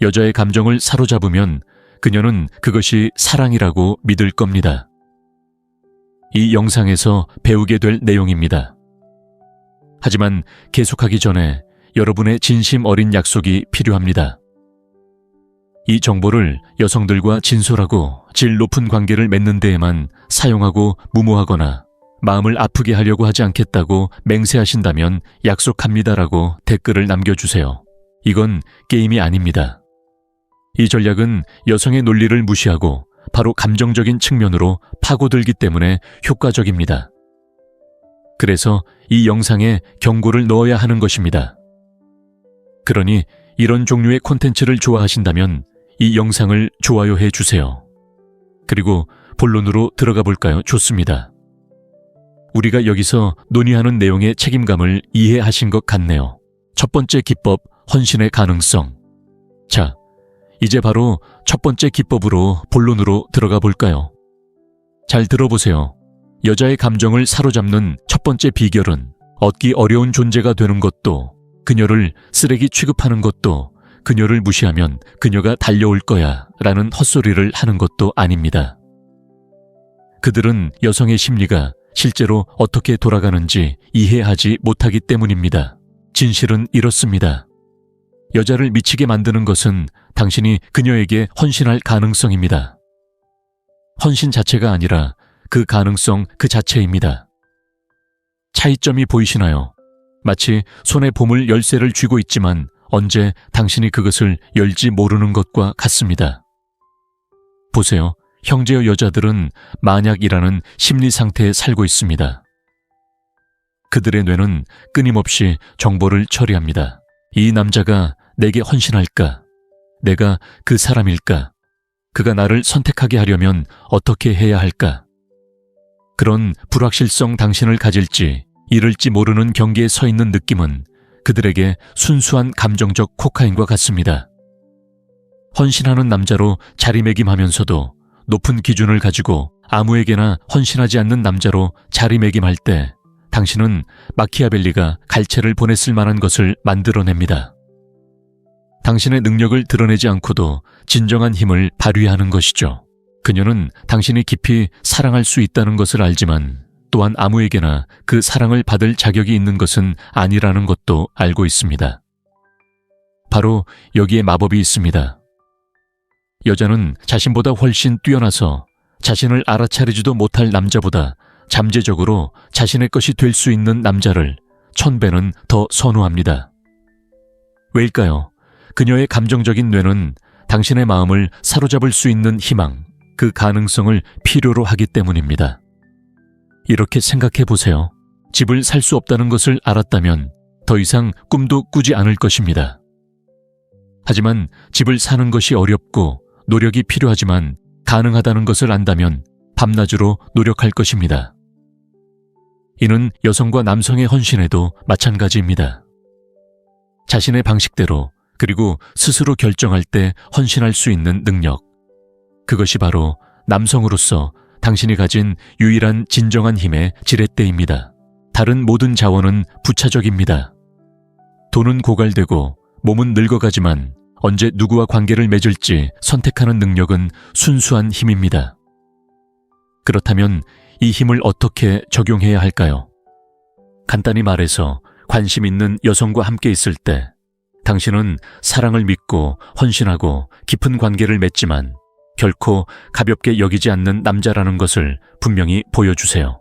여자의 감정을 사로잡으면 그녀는 그것이 사랑이라고 믿을 겁니다. 이 영상에서 배우게 될 내용입니다. 하지만 계속하기 전에 여러분의 진심 어린 약속이 필요합니다. 이 정보를 여성들과 진솔하고 질 높은 관계를 맺는 데에만 사용하고 무모하거나 마음을 아프게 하려고 하지 않겠다고 맹세하신다면 약속합니다라고 댓글을 남겨주세요. 이건 게임이 아닙니다. 이 전략은 여성의 논리를 무시하고 바로 감정적인 측면으로 파고들기 때문에 효과적입니다. 그래서 이 영상에 경고를 넣어야 하는 것입니다. 그러니 이런 종류의 콘텐츠를 좋아하신다면 이 영상을 좋아요해 주세요. 그리고 본론으로 들어가 볼까요? 좋습니다. 우리가 여기서 논의하는 내용의 책임감을 이해하신 것 같네요. 첫 번째 기법, 헌신의 가능성. 자, 이제 바로 첫 번째 기법으로 본론으로 들어가 볼까요? 잘 들어보세요. 여자의 감정을 사로잡는 첫 번째 비결은 얻기 어려운 존재가 되는 것도, 그녀를 쓰레기 취급하는 것도, 그녀를 무시하면 그녀가 달려올 거야 라는 헛소리를 하는 것도 아닙니다. 그들은 여성의 심리가 실제로 어떻게 돌아가는지 이해하지 못하기 때문입니다. 진실은 이렇습니다. 여자를 미치게 만드는 것은 당신이 그녀에게 헌신할 가능성입니다. 헌신 자체가 아니라 그 가능성 그 자체입니다. 차이점이 보이시나요? 마치 손에 보물 열쇠를 쥐고 있지만 언제 당신이 그것을 열지 모르는 것과 같습니다. 보세요. 형제여 여자들은 만약이라는 심리 상태에 살고 있습니다. 그들의 뇌는 끊임없이 정보를 처리합니다. 이 남자가 내게 헌신할까? 내가 그 사람일까? 그가 나를 선택하게 하려면 어떻게 해야 할까? 그런 불확실성 당신을 가질지 잃을지 모르는 경계에 서 있는 느낌은 그들에게 순수한 감정적 코카인과 같습니다. 헌신하는 남자로 자리매김하면서도 높은 기준을 가지고 아무에게나 헌신하지 않는 남자로 자리매김할 때 당신은 마키아벨리가 갈채를 보냈을 만한 것을 만들어냅니다. 당신의 능력을 드러내지 않고도 진정한 힘을 발휘하는 것이죠. 그녀는 당신이 깊이 사랑할 수 있다는 것을 알지만 또한 아무에게나 그 사랑을 받을 자격이 있는 것은 아니라는 것도 알고 있습니다. 바로 여기에 마법이 있습니다. 여자는 자신보다 훨씬 뛰어나서 자신을 알아차리지도 못할 남자보다 잠재적으로 자신의 것이 될 수 있는 남자를 1000배는 더 선호합니다. 왜일까요? 그녀의 감정적인 뇌는 당신의 마음을 사로잡을 수 있는 희망, 그 가능성을 필요로 하기 때문입니다. 이렇게 생각해 보세요. 집을 살 수 없다는 것을 알았다면 더 이상 꿈도 꾸지 않을 것입니다. 하지만 집을 사는 것이 어렵고 노력이 필요하지만 가능하다는 것을 안다면 밤낮으로 노력할 것입니다. 이는 여성과 남성의 헌신에도 마찬가지입니다. 자신의 방식대로 그리고 스스로 결정할 때 헌신할 수 있는 능력. 그것이 바로 남성으로서 당신이 가진 유일한 진정한 힘의 지렛대입니다. 다른 모든 자원은 부차적입니다. 돈은 고갈되고 몸은 늙어가지만 언제 누구와 관계를 맺을지 선택하는 능력은 순수한 힘입니다. 그렇다면 이 힘을 어떻게 적용해야 할까요? 간단히 말해서 관심 있는 여성과 함께 있을 때 당신은 사랑을 믿고 헌신하고 깊은 관계를 맺지만 결코 가볍게 여기지 않는 남자라는 것을 분명히 보여주세요.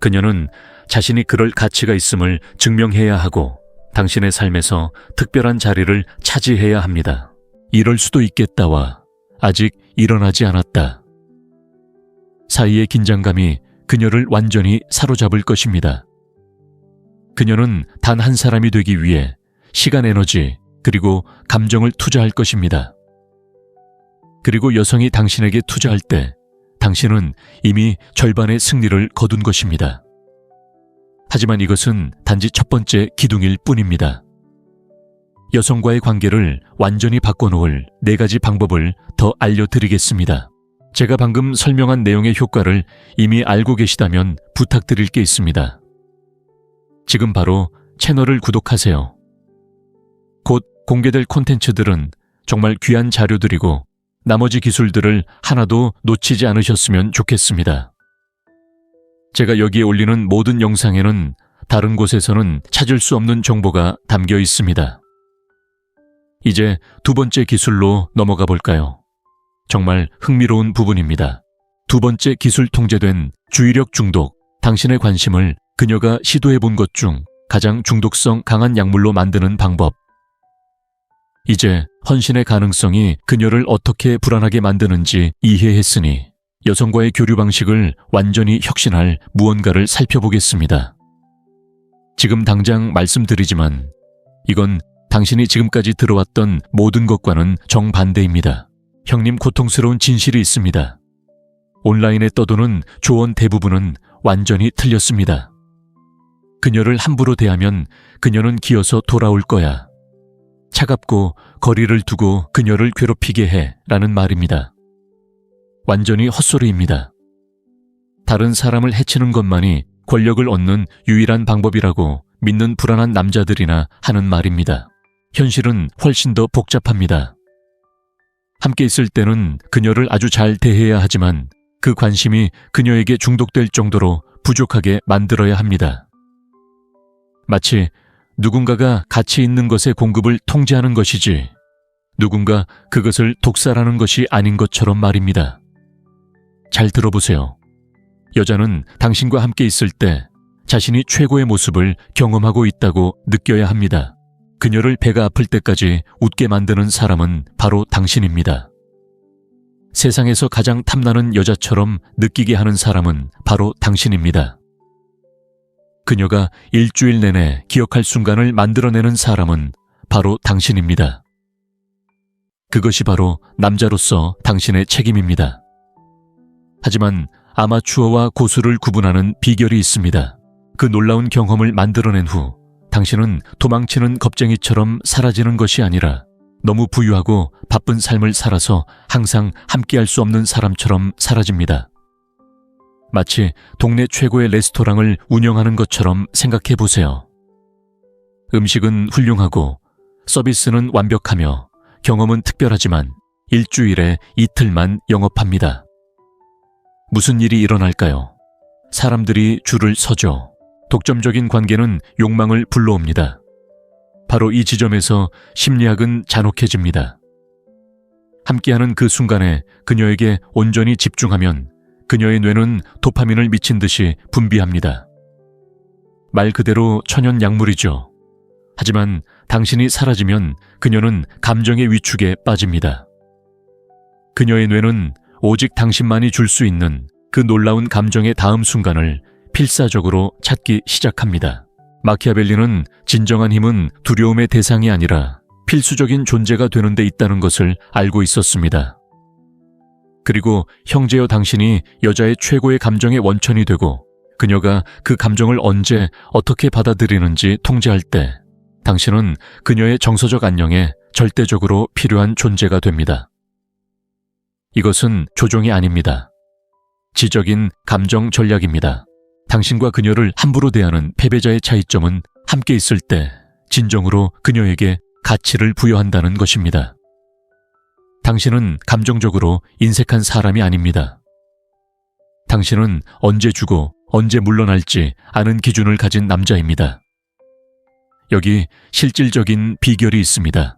그녀는 자신이 그럴 가치가 있음을 증명해야 하고 당신의 삶에서 특별한 자리를 차지해야 합니다. 이럴 수도 있겠다와 아직 일어나지 않았다. 사이의 긴장감이 그녀를 완전히 사로잡을 것입니다. 그녀는 단 한 사람이 되기 위해 시간, 에너지, 그리고 감정을 투자할 것입니다. 그리고 여성이 당신에게 투자할 때 당신은 이미 절반의 승리를 거둔 것입니다. 하지만 이것은 단지 첫 번째 기둥일 뿐입니다. 여성과의 관계를 완전히 바꿔놓을 4가지 방법을 더 알려드리겠습니다. 제가 방금 설명한 내용의 효과를 이미 알고 계시다면 부탁드릴 게 있습니다. 지금 바로 채널을 구독하세요. 곧 공개될 콘텐츠들은 정말 귀한 자료들이고 나머지 기술들을 하나도 놓치지 않으셨으면 좋겠습니다. 제가 여기에 올리는 모든 영상에는 다른 곳에서는 찾을 수 없는 정보가 담겨 있습니다. 이제 두 번째 기술로 넘어가 볼까요? 정말 흥미로운 부분입니다. 두 번째 기술 통제된 주의력 중독, 당신의 관심을 그녀가 시도해 본 것 중 가장 중독성 강한 약물로 만드는 방법. 이제 헌신의 가능성이 그녀를 어떻게 불안하게 만드는지 이해했으니 여성과의 교류 방식을 완전히 혁신할 무언가를 살펴보겠습니다. 지금 당장 말씀드리지만 이건 당신이 지금까지 들어왔던 모든 것과는 정반대입니다. 형님, 고통스러운 진실이 있습니다. 온라인에 떠도는 조언 대부분은 완전히 틀렸습니다. 그녀를 함부로 대하면 그녀는 기어서 돌아올 거야. 차갑고 거리를 두고 그녀를 괴롭히게 해 라는 말입니다. 완전히 헛소리입니다. 다른 사람을 해치는 것만이 권력을 얻는 유일한 방법이라고 믿는 불안한 남자들이나 하는 말입니다. 현실은 훨씬 더 복잡합니다. 함께 있을 때는 그녀를 아주 잘 대해야 하지만 그 관심이 그녀에게 중독될 정도로 부족하게 만들어야 합니다. 마치 누군가가 가치 있는 것의 공급을 통제하는 것이지 누군가 그것을 독살하는 것이 아닌 것처럼 말입니다. 잘 들어보세요. 여자는 당신과 함께 있을 때 자신이 최고의 모습을 경험하고 있다고 느껴야 합니다. 그녀를 배가 아플 때까지 웃게 만드는 사람은 바로 당신입니다. 세상에서 가장 탐나는 여자처럼 느끼게 하는 사람은 바로 당신입니다. 그녀가 일주일 내내 기억할 순간을 만들어내는 사람은 바로 당신입니다. 그것이 바로 남자로서 당신의 책임입니다. 하지만 아마추어와 고수를 구분하는 비결이 있습니다. 그 놀라운 경험을 만들어낸 후 당신은 도망치는 겁쟁이처럼 사라지는 것이 아니라 너무 부유하고 바쁜 삶을 살아서 항상 함께할 수 없는 사람처럼 사라집니다. 마치 동네 최고의 레스토랑을 운영하는 것처럼 생각해 보세요. 음식은 훌륭하고 서비스는 완벽하며 경험은 특별하지만 일주일에 이틀만 영업합니다. 무슨 일이 일어날까요? 사람들이 줄을 서죠. 독점적인 관계는 욕망을 불러옵니다. 바로 이 지점에서 심리학은 잔혹해집니다. 함께하는 그 순간에 그녀에게 온전히 집중하면 그녀의 뇌는 도파민을 미친 듯이 분비합니다. 말 그대로 천연 약물이죠. 하지만 당신이 사라지면 그녀는 감정의 위축에 빠집니다. 그녀의 뇌는 오직 당신만이 줄 수 있는 그 놀라운 감정의 다음 순간을 필사적으로 찾기 시작합니다. 마키아벨리는 진정한 힘은 두려움의 대상이 아니라 필수적인 존재가 되는 데 있다는 것을 알고 있었습니다. 그리고 형제여 당신이 여자의 최고의 감정의 원천이 되고 그녀가 그 감정을 언제 어떻게 받아들이는지 통제할 때 당신은 그녀의 정서적 안녕에 절대적으로 필요한 존재가 됩니다. 이것은 조종이 아닙니다. 지적인 감정 전략입니다. 당신과 그녀를 함부로 대하는 패배자의 차이점은 함께 있을 때 진정으로 그녀에게 가치를 부여한다는 것입니다. 당신은 감정적으로 인색한 사람이 아닙니다. 당신은 언제 주고 언제 물러날지 아는 기준을 가진 남자입니다. 여기 실질적인 비결이 있습니다.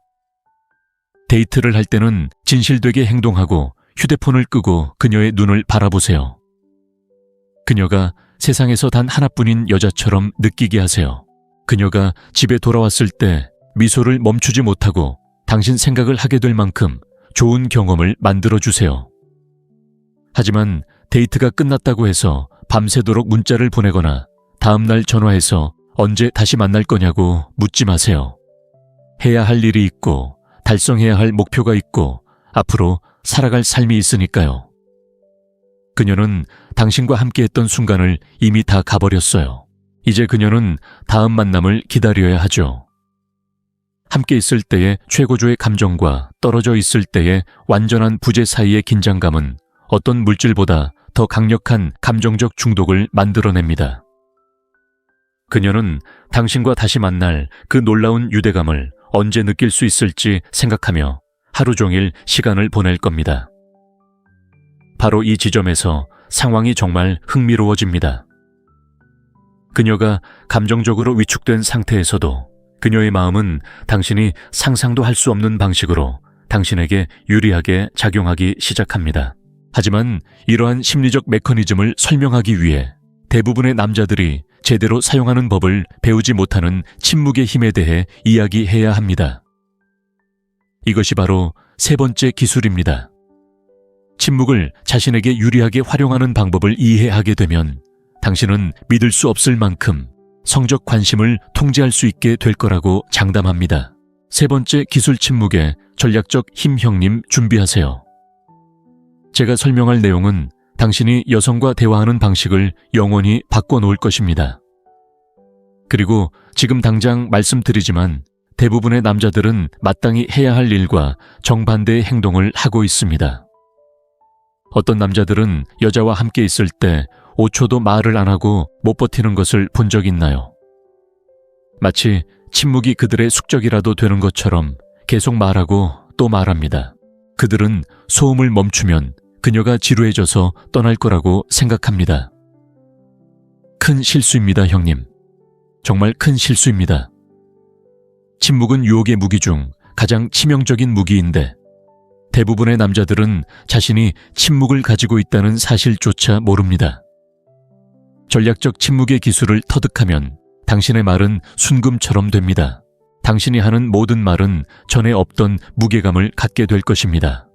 데이트를 할 때는 진실되게 행동하고 휴대폰을 끄고 그녀의 눈을 바라보세요. 그녀가 세상에서 단 하나뿐인 여자처럼 느끼게 하세요. 그녀가 집에 돌아왔을 때 미소를 멈추지 못하고 당신 생각을 하게 될 만큼 좋은 경험을 만들어주세요. 하지만 데이트가 끝났다고 해서 밤새도록 문자를 보내거나 다음날 전화해서 언제 다시 만날 거냐고 묻지 마세요. 해야 할 일이 있고 달성해야 할 목표가 있고 앞으로 살아갈 삶이 있으니까요. 그녀는 당신과 함께했던 순간을 이미 다 가버렸어요. 이제 그녀는 다음 만남을 기다려야 하죠. 함께 있을 때의 최고조의 감정과 떨어져 있을 때의 완전한 부재 사이의 긴장감은 어떤 물질보다 더 강력한 감정적 중독을 만들어냅니다. 그녀는 당신과 다시 만날 그 놀라운 유대감을 언제 느낄 수 있을지 생각하며 하루 종일 시간을 보낼 겁니다. 바로 이 지점에서 상황이 정말 흥미로워집니다. 그녀가 감정적으로 위축된 상태에서도 그녀의 마음은 당신이 상상도 할 수 없는 방식으로 당신에게 유리하게 작용하기 시작합니다. 하지만 이러한 심리적 메커니즘을 설명하기 위해 대부분의 남자들이 제대로 사용하는 법을 배우지 못하는 침묵의 힘에 대해 이야기해야 합니다. 이것이 바로 세 번째 기술입니다. 침묵을 자신에게 유리하게 활용하는 방법을 이해하게 되면 당신은 믿을 수 없을 만큼 성적 관심을 통제할 수 있게 될 거라고 장담합니다. 세 번째 기술 침묵의 전략적 힘 형님 준비하세요. 제가 설명할 내용은 당신이 여성과 대화하는 방식을 영원히 바꿔놓을 것입니다. 그리고 지금 당장 말씀드리지만 대부분의 남자들은 마땅히 해야 할 일과 정반대의 행동을 하고 있습니다. 어떤 남자들은 여자와 함께 있을 때 5초도 말을 안 하고 못 버티는 것을 본 적 있나요? 마치 침묵이 그들의 숙적이라도 되는 것처럼 계속 말하고 또 말합니다. 그들은 소음을 멈추면 그녀가 지루해져서 떠날 거라고 생각합니다. 큰 실수입니다, 형님. 정말 큰 실수입니다. 침묵은 유혹의 무기 중 가장 치명적인 무기인데 대부분의 남자들은 자신이 침묵을 가지고 있다는 사실조차 모릅니다. 전략적 침묵의 기술을 터득하면 당신의 말은 순금처럼 됩니다. 당신이 하는 모든 말은 전에 없던 무게감을 갖게 될 것입니다.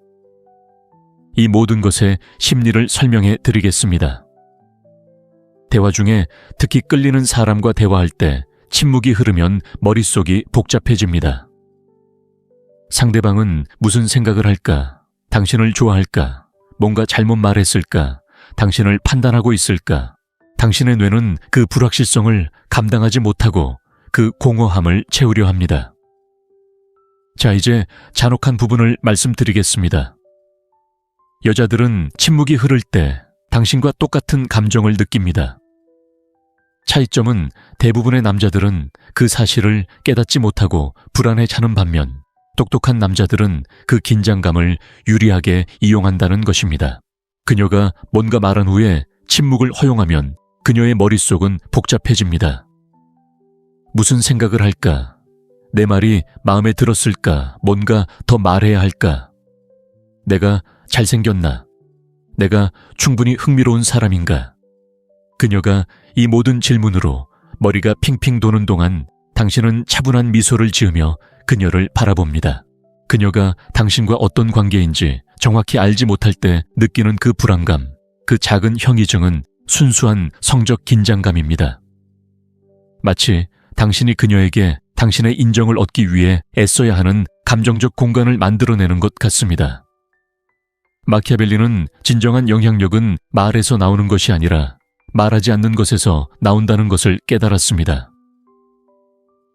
이 모든 것의 심리를 설명해 드리겠습니다. 대화 중에 특히 끌리는 사람과 대화할 때 침묵이 흐르면 머릿속이 복잡해집니다. 상대방은 무슨 생각을 할까? 당신을 좋아할까? 뭔가 잘못 말했을까? 당신을 판단하고 있을까? 당신의 뇌는 그 불확실성을 감당하지 못하고 그 공허함을 채우려 합니다. 자, 이제 잔혹한 부분을 말씀드리겠습니다. 여자들은 침묵이 흐를 때 당신과 똑같은 감정을 느낍니다. 차이점은 대부분의 남자들은 그 사실을 깨닫지 못하고 불안해하는 반면 똑똑한 남자들은 그 긴장감을 유리하게 이용한다는 것입니다. 그녀가 뭔가 말한 후에 침묵을 허용하면 그녀의 머릿속은 복잡해집니다. 무슨 생각을 할까? 내 말이 마음에 들었을까? 뭔가 더 말해야 할까? 내가 잘생겼나? 내가 충분히 흥미로운 사람인가? 그녀가 이 모든 질문으로 머리가 핑핑 도는 동안 당신은 차분한 미소를 지으며 그녀를 바라봅니다. 그녀가 당신과 어떤 관계인지 정확히 알지 못할 때 느끼는 그 불안감, 그 작은 형이증은 순수한 성적 긴장감입니다. 마치 당신이 그녀에게 당신의 인정을 얻기 위해 애써야 하는 감정적 공간을 만들어내는 것 같습니다. 마키아벨리는 진정한 영향력은 말에서 나오는 것이 아니라 말하지 않는 것에서 나온다는 것을 깨달았습니다.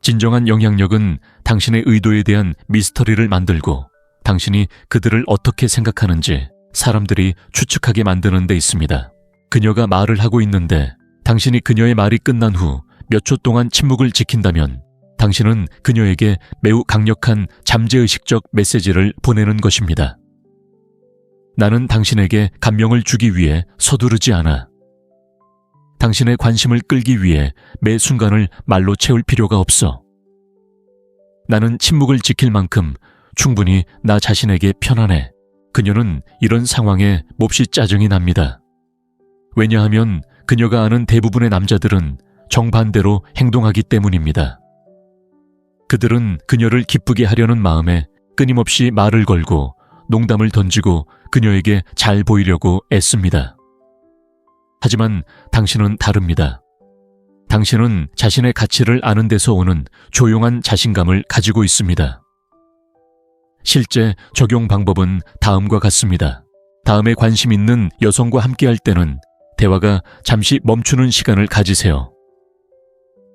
진정한 영향력은 당신의 의도에 대한 미스터리를 만들고 당신이 그들을 어떻게 생각하는지 사람들이 추측하게 만드는 데 있습니다. 그녀가 말을 하고 있는데 당신이 그녀의 말이 끝난 후 몇 초 동안 침묵을 지킨다면 당신은 그녀에게 매우 강력한 잠재의식적 메시지를 보내는 것입니다. 나는 당신에게 감명을 주기 위해 서두르지 않아. 당신의 관심을 끌기 위해 매 순간을 말로 채울 필요가 없어. 나는 침묵을 지킬 만큼 충분히 나 자신에게 편안해. 그녀는 이런 상황에 몹시 짜증이 납니다. 왜냐하면 그녀가 아는 대부분의 남자들은 정반대로 행동하기 때문입니다. 그들은 그녀를 기쁘게 하려는 마음에 끊임없이 말을 걸고 농담을 던지고 그녀에게 잘 보이려고 애씁니다. 하지만 당신은 다릅니다. 당신은 자신의 가치를 아는 데서 오는 조용한 자신감을 가지고 있습니다. 실제 적용 방법은 다음과 같습니다. 다음에 관심 있는 여성과 함께할 때는 대화가 잠시 멈추는 시간을 가지세요.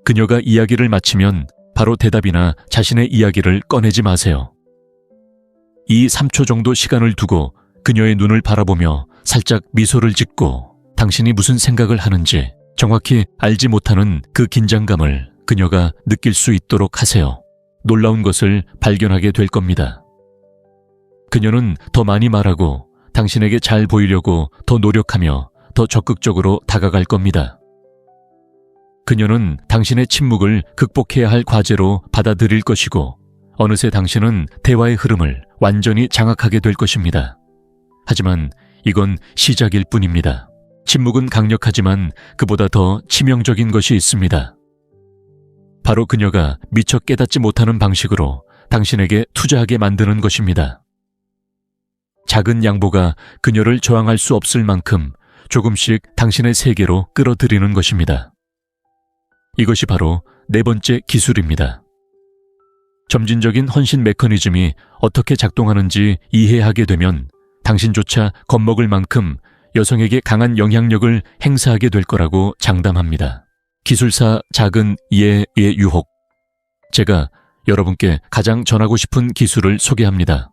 그녀가 이야기를 마치면 바로 대답이나 자신의 이야기를 꺼내지 마세요. 2-3초 정도 시간을 두고 그녀의 눈을 바라보며 살짝 미소를 짓고 당신이 무슨 생각을 하는지 정확히 알지 못하는 그 긴장감을 그녀가 느낄 수 있도록 하세요. 놀라운 것을 발견하게 될 겁니다. 그녀는 더 많이 말하고 당신에게 잘 보이려고 더 노력하며 더 적극적으로 다가갈 겁니다. 그녀는 당신의 침묵을 극복해야 할 과제로 받아들일 것이고 어느새 당신은 대화의 흐름을 완전히 장악하게 될 것입니다. 하지만 이건 시작일 뿐입니다. 침묵은 강력하지만 그보다 더 치명적인 것이 있습니다. 바로 그녀가 미처 깨닫지 못하는 방식으로 당신에게 투자하게 만드는 것입니다. 작은 양보가 그녀를 저항할 수 없을 만큼 조금씩 당신의 세계로 끌어들이는 것입니다. 이것이 바로 네 번째 기술입니다. 점진적인 헌신 메커니즘이 어떻게 작동하는지 이해하게 되면 당신조차 겁먹을 만큼 여성에게 강한 영향력을 행사하게 될 거라고 장담합니다. 기술사 작은 예의 유혹. 제가 여러분께 가장 전하고 싶은 기술을 소개합니다.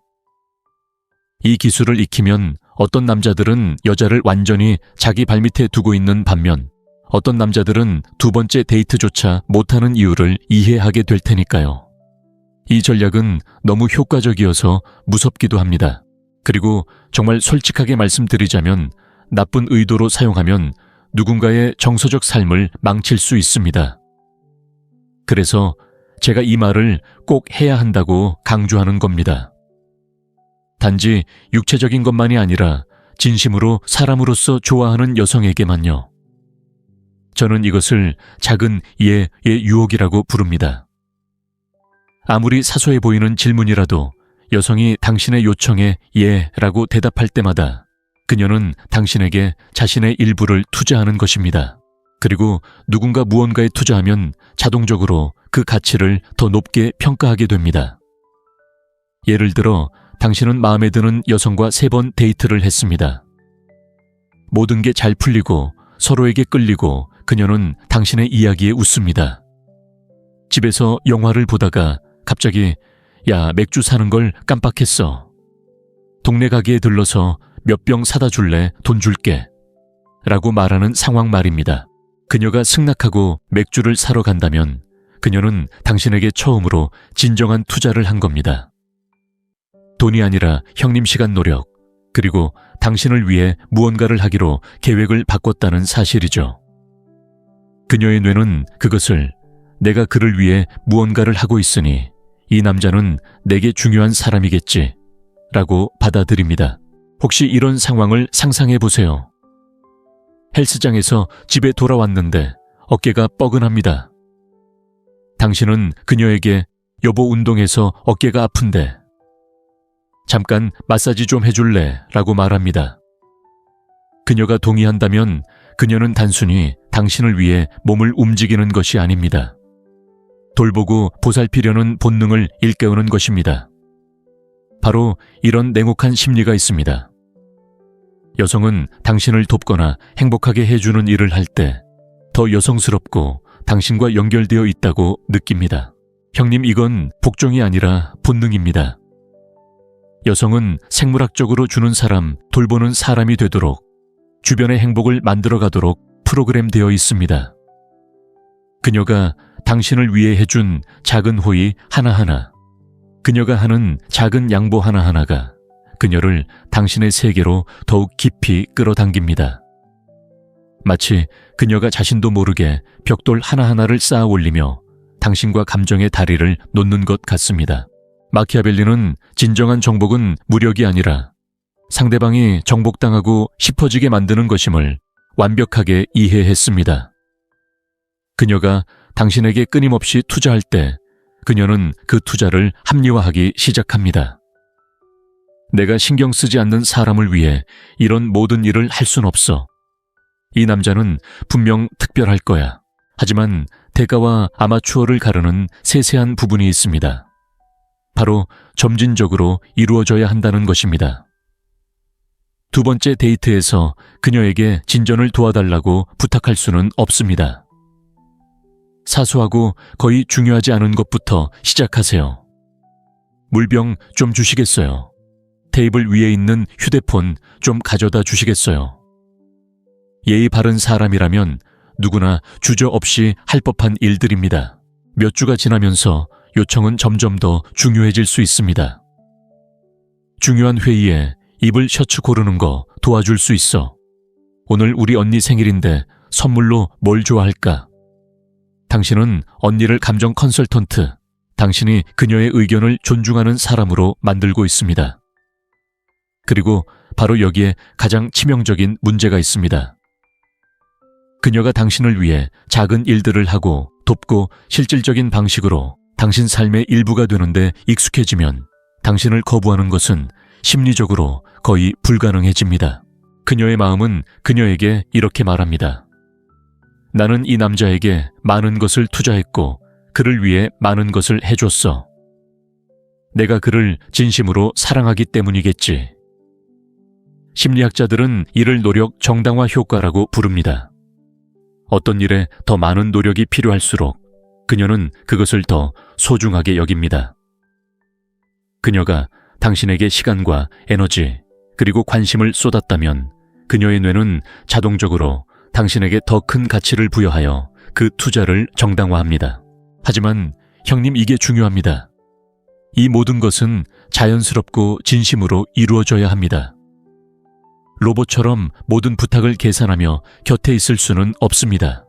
이 기술을 익히면 어떤 남자들은 여자를 완전히 자기 발밑에 두고 있는 반면 어떤 남자들은 두 번째 데이트조차 못하는 이유를 이해하게 될 테니까요. 이 전략은 너무 효과적이어서 무섭기도 합니다. 그리고 정말 솔직하게 말씀드리자면 나쁜 의도로 사용하면 누군가의 정서적 삶을 망칠 수 있습니다. 그래서 제가 이 말을 꼭 해야 한다고 강조하는 겁니다. 단지 육체적인 것만이 아니라 진심으로 사람으로서 좋아하는 여성에게만요. 저는 이것을 작은 예의 유혹이라고 부릅니다. 아무리 사소해 보이는 질문이라도 여성이 당신의 요청에 예라고 대답할 때마다 그녀는 당신에게 자신의 일부를 투자하는 것입니다. 그리고 누군가 무언가에 투자하면 자동적으로 그 가치를 더 높게 평가하게 됩니다. 예를 들어 당신은 마음에 드는 여성과 3번 데이트를 했습니다. 모든 게 잘 풀리고 서로에게 끌리고 그녀는 당신의 이야기에 웃습니다. 집에서 영화를 보다가 갑자기 야, 맥주 사는 걸 깜빡했어. 동네 가게에 들러서 몇 병 사다 줄래? 돈 줄게. 라고 말하는 상황 말입니다. 그녀가 승낙하고 맥주를 사러 간다면 그녀는 당신에게 처음으로 진정한 투자를 한 겁니다. 돈이 아니라 형님 시간 노력, 그리고 당신을 위해 무언가를 하기로 계획을 바꿨다는 사실이죠. 그녀의 뇌는 그것을 내가 그를 위해 무언가를 하고 있으니 이 남자는 내게 중요한 사람이겠지 라고 받아들입니다. 혹시 이런 상황을 상상해 보세요. 헬스장에서 집에 돌아왔는데 어깨가 뻐근합니다. 당신은 그녀에게 여보 운동해서 어깨가 아픈데 잠깐 마사지 좀 해줄래? 라고 말합니다. 그녀가 동의한다면 그녀는 단순히 당신을 위해 몸을 움직이는 것이 아닙니다. 돌보고 보살피려는 본능을 일깨우는 것입니다. 바로 이런 냉혹한 심리가 있습니다. 여성은 당신을 돕거나 행복하게 해주는 일을 할 때 더 여성스럽고 당신과 연결되어 있다고 느낍니다. 형님, 이건 복종이 아니라 본능입니다. 여성은 생물학적으로 주는 사람, 돌보는 사람이 되도록 주변의 행복을 만들어가도록 프로그램되어 있습니다. 그녀가 당신을 위해 해준 작은 호의 하나하나, 그녀가 하는 작은 양보 하나하나가 그녀를 당신의 세계로 더욱 깊이 끌어당깁니다. 마치 그녀가 자신도 모르게 벽돌 하나하나를 쌓아 올리며 당신과 감정의 다리를 놓는 것 같습니다. 마키아벨리는 진정한 정복은 무력이 아니라 상대방이 정복당하고 싶어지게 만드는 것임을 완벽하게 이해했습니다. 그녀가 당신에게 끊임없이 투자할 때 그녀는 그 투자를 합리화하기 시작합니다. 내가 신경 쓰지 않는 사람을 위해 이런 모든 일을 할 순 없어. 이 남자는 분명 특별할 거야. 하지만 대가와 아마추어를 가르는 세세한 부분이 있습니다. 바로 점진적으로 이루어져야 한다는 것입니다. 두 번째 데이트에서 그녀에게 진전을 도와달라고 부탁할 수는 없습니다. 사소하고 거의 중요하지 않은 것부터 시작하세요. 물병 좀 주시겠어요? 테이블 위에 있는 휴대폰 좀 가져다 주시겠어요? 예의 바른 사람이라면 누구나 주저없이 할 법한 일들입니다. 몇 주가 지나면서 요청은 점점 더 중요해질 수 있습니다. 중요한 회의에 입을 셔츠 고르는 거 도와줄 수 있어. 오늘 우리 언니 생일인데 선물로 뭘 좋아할까? 당신은 언니를 감정 컨설턴트, 당신이 그녀의 의견을 존중하는 사람으로 만들고 있습니다. 그리고 바로 여기에 가장 치명적인 문제가 있습니다. 그녀가 당신을 위해 작은 일들을 하고 돕고 실질적인 방식으로 당신 삶의 일부가 되는데 익숙해지면 당신을 거부하는 것은 심리적으로 거의 불가능해집니다. 그녀의 마음은 그녀에게 이렇게 말합니다. 나는 이 남자에게 많은 것을 투자했고 그를 위해 많은 것을 해줬어. 내가 그를 진심으로 사랑하기 때문이겠지. 심리학자들은 이를 노력 정당화 효과라고 부릅니다. 어떤 일에 더 많은 노력이 필요할수록 그녀는 그것을 더 소중하게 여깁니다. 그녀가 당신에게 시간과 에너지 그리고 관심을 쏟았다면 그녀의 뇌는 자동적으로 당신에게 더 큰 가치를 부여하여 그 투자를 정당화합니다. 하지만 형님, 이게 중요합니다. 이 모든 것은 자연스럽고 진심으로 이루어져야 합니다. 로봇처럼 모든 부탁을 계산하며 곁에 있을 수는 없습니다.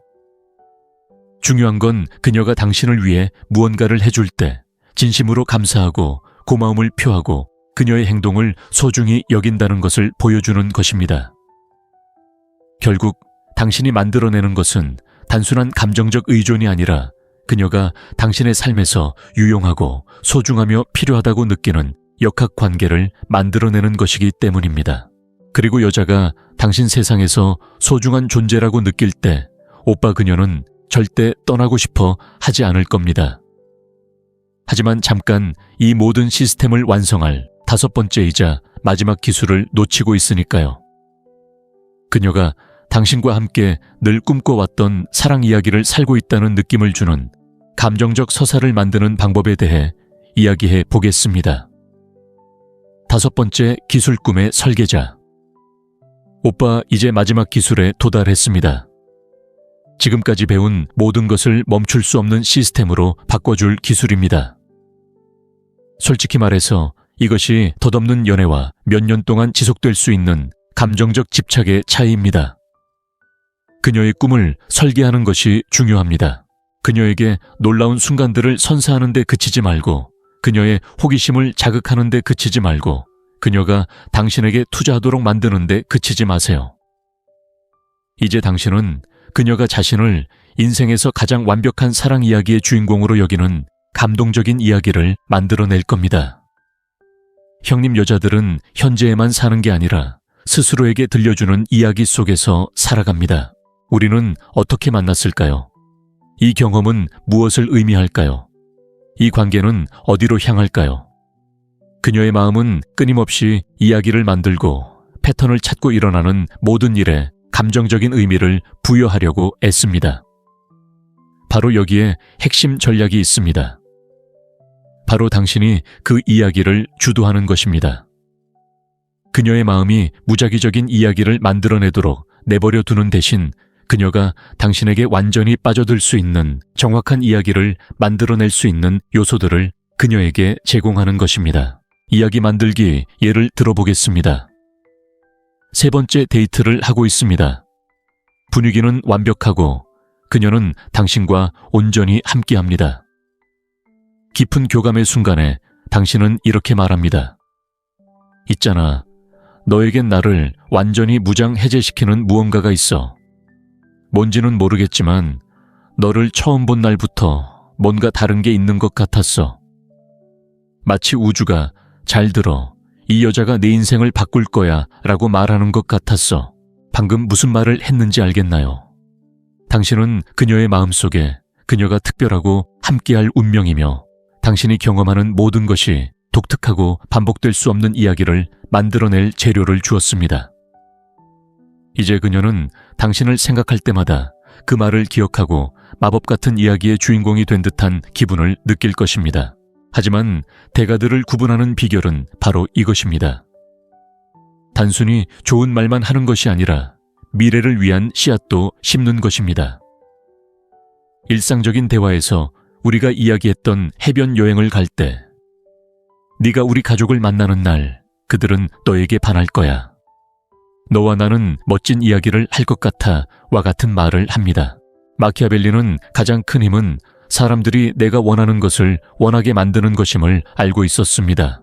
중요한 건 그녀가 당신을 위해 무언가를 해줄 때 진심으로 감사하고 고마움을 표하고 그녀의 행동을 소중히 여긴다는 것을 보여주는 것입니다. 결국 당신이 만들어내는 것은 단순한 감정적 의존이 아니라 그녀가 당신의 삶에서 유용하고 소중하며 필요하다고 느끼는 역학관계를 만들어내는 것이기 때문입니다. 그리고 여자가 당신 세상에서 소중한 존재라고 느낄 때 오빠 그녀는 절대 떠나고 싶어 하지 않을 겁니다. 하지만 잠깐 이 모든 시스템을 완성할 5번째이자 마지막 기술을 놓치고 있으니까요. 그녀가 당신과 함께 늘 꿈꿔왔던 사랑 이야기를 살고 있다는 느낌을 주는 감정적 서사를 만드는 방법에 대해 이야기해 보겠습니다. 5번째 기술 꿈의 설계자. 오빠, 이제 마지막 기술에 도달했습니다. 지금까지 배운 모든 것을 멈출 수 없는 시스템으로 바꿔줄 기술입니다. 솔직히 말해서 이것이 덧없는 연애와 몇 년 동안 지속될 수 있는 감정적 집착의 차이입니다. 그녀의 꿈을 설계하는 것이 중요합니다. 그녀에게 놀라운 순간들을 선사하는 데 그치지 말고 그녀의 호기심을 자극하는 데 그치지 말고 그녀가 당신에게 투자하도록 만드는 데 그치지 마세요. 이제 당신은 그녀가 자신을 인생에서 가장 완벽한 사랑 이야기의 주인공으로 여기는 감동적인 이야기를 만들어낼 겁니다. 형님, 여자들은 현재에만 사는 게 아니라 스스로에게 들려주는 이야기 속에서 살아갑니다. 우리는 어떻게 만났을까요? 이 경험은 무엇을 의미할까요? 이 관계는 어디로 향할까요? 그녀의 마음은 끊임없이 이야기를 만들고 패턴을 찾고 일어나는 모든 일에 감정적인 의미를 부여하려고 애씁니다. 바로 여기에 핵심 전략이 있습니다. 바로 당신이 그 이야기를 주도하는 것입니다. 그녀의 마음이 무작위적인 이야기를 만들어내도록 내버려 두는 대신 그녀가 당신에게 완전히 빠져들 수 있는 정확한 이야기를 만들어낼 수 있는 요소들을 그녀에게 제공하는 것입니다. 이야기 만들기 예를 들어보겠습니다. 3번째 데이트를 하고 있습니다. 분위기는 완벽하고 그녀는 당신과 온전히 함께합니다. 깊은 교감의 순간에 당신은 이렇게 말합니다. 있잖아, 너에겐 나를 완전히 무장 해제시키는 무언가가 있어. 뭔지는 모르겠지만 너를 처음 본 날부터 뭔가 다른 게 있는 것 같았어. 마치 우주가 잘 들어, 이 여자가 내 인생을 바꿀 거야 라고 말하는 것 같았어. 방금 무슨 말을 했는지 알겠나요? 당신은 그녀의 마음속에 그녀가 특별하고 함께할 운명이며 당신이 경험하는 모든 것이 독특하고 반복될 수 없는 이야기를 만들어낼 재료를 주었습니다. 이제 그녀는 당신을 생각할 때마다 그 말을 기억하고 마법 같은 이야기의 주인공이 된 듯한 기분을 느낄 것입니다. 하지만 대가들을 구분하는 비결은 바로 이것입니다. 단순히 좋은 말만 하는 것이 아니라 미래를 위한 씨앗도 심는 것입니다. 일상적인 대화에서 우리가 이야기했던 해변 여행을 갈 때, 네가 우리 가족을 만나는 날, 그들은 너에게 반할 거야. 너와 나는 멋진 이야기를 할 것 같아 와 같은 말을 합니다. 마키아벨리는 가장 큰 힘은 사람들이 내가 원하는 것을 원하게 만드는 것임을 알고 있었습니다.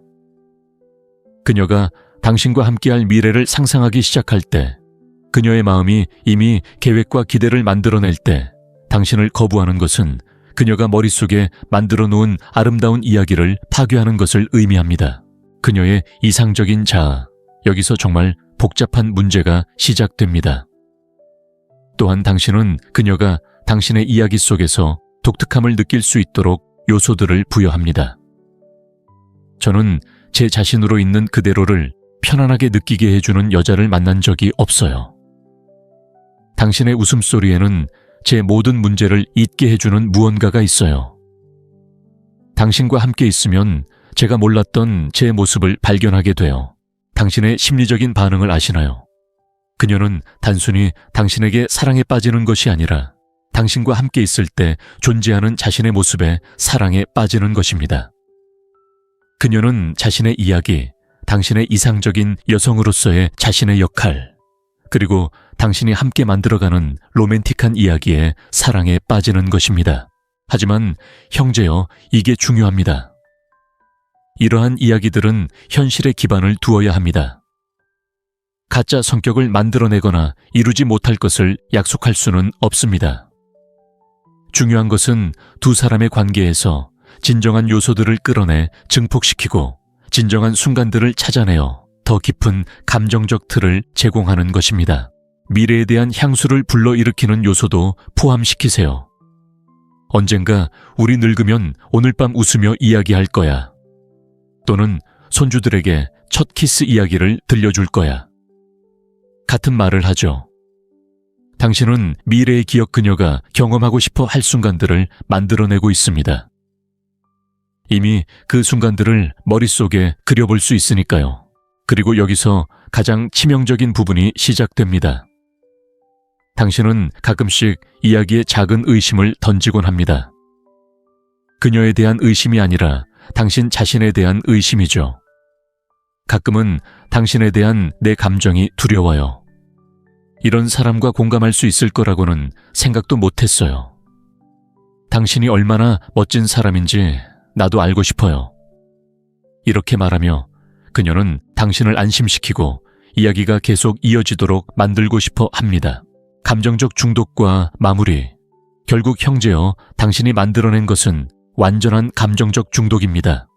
그녀가 당신과 함께할 미래를 상상하기 시작할 때, 그녀의 마음이 이미 계획과 기대를 만들어낼 때, 당신을 거부하는 것은 그녀가 머릿속에 만들어 놓은 아름다운 이야기를 파괴하는 것을 의미합니다. 그녀의 이상적인 자아, 여기서 정말 복잡한 문제가 시작됩니다. 또한 당신은 그녀가 당신의 이야기 속에서 독특함을 느낄 수 있도록 요소들을 부여합니다. 저는 제 자신으로 있는 그대로를 편안하게 느끼게 해주는 여자를 만난 적이 없어요. 당신의 웃음소리에는 제 모든 문제를 잊게 해주는 무언가가 있어요. 당신과 함께 있으면 제가 몰랐던 제 모습을 발견하게 돼요. 당신의 심리적인 반응을 아시나요? 그녀는 단순히 당신에게 사랑에 빠지는 것이 아니라 당신과 함께 있을 때 존재하는 자신의 모습에 사랑에 빠지는 것입니다. 그녀는 자신의 이야기, 당신의 이상적인 여성으로서의 자신의 역할, 그리고 당신이 함께 만들어가는 로맨틱한 이야기에 사랑에 빠지는 것입니다. 하지만 형제여, 이게 중요합니다. 이러한 이야기들은 현실에 기반을 두어야 합니다. 가짜 성격을 만들어내거나 이루지 못할 것을 약속할 수는 없습니다. 중요한 것은 두 사람의 관계에서 진정한 요소들을 끌어내 증폭시키고 진정한 순간들을 찾아내어 더 깊은 감정적 틀을 제공하는 것입니다. 미래에 대한 향수를 불러일으키는 요소도 포함시키세요. 언젠가 우리 늙으면 오늘 밤 웃으며 이야기할 거야. 또는 손주들에게 첫 키스 이야기를 들려줄 거야. 같은 말을 하죠. 당신은 미래의 기억 그녀가 경험하고 싶어 할 순간들을 만들어내고 있습니다. 이미 그 순간들을 머릿속에 그려볼 수 있으니까요. 그리고 여기서 가장 치명적인 부분이 시작됩니다. 당신은 가끔씩 이야기에 작은 의심을 던지곤 합니다. 그녀에 대한 의심이 아니라 당신 자신에 대한 의심이죠. 가끔은 당신에 대한 내 감정이 두려워요. 이런 사람과 공감할 수 있을 거라고는 생각도 못했어요. 당신이 얼마나 멋진 사람인지 나도 알고 싶어요. 이렇게 말하며 그녀는 당신을 안심시키고 이야기가 계속 이어지도록 만들고 싶어 합니다. 감정적 중독과 마무리. 결국 형제여, 당신이 만들어낸 것은 완전한 감정적 중독입니다.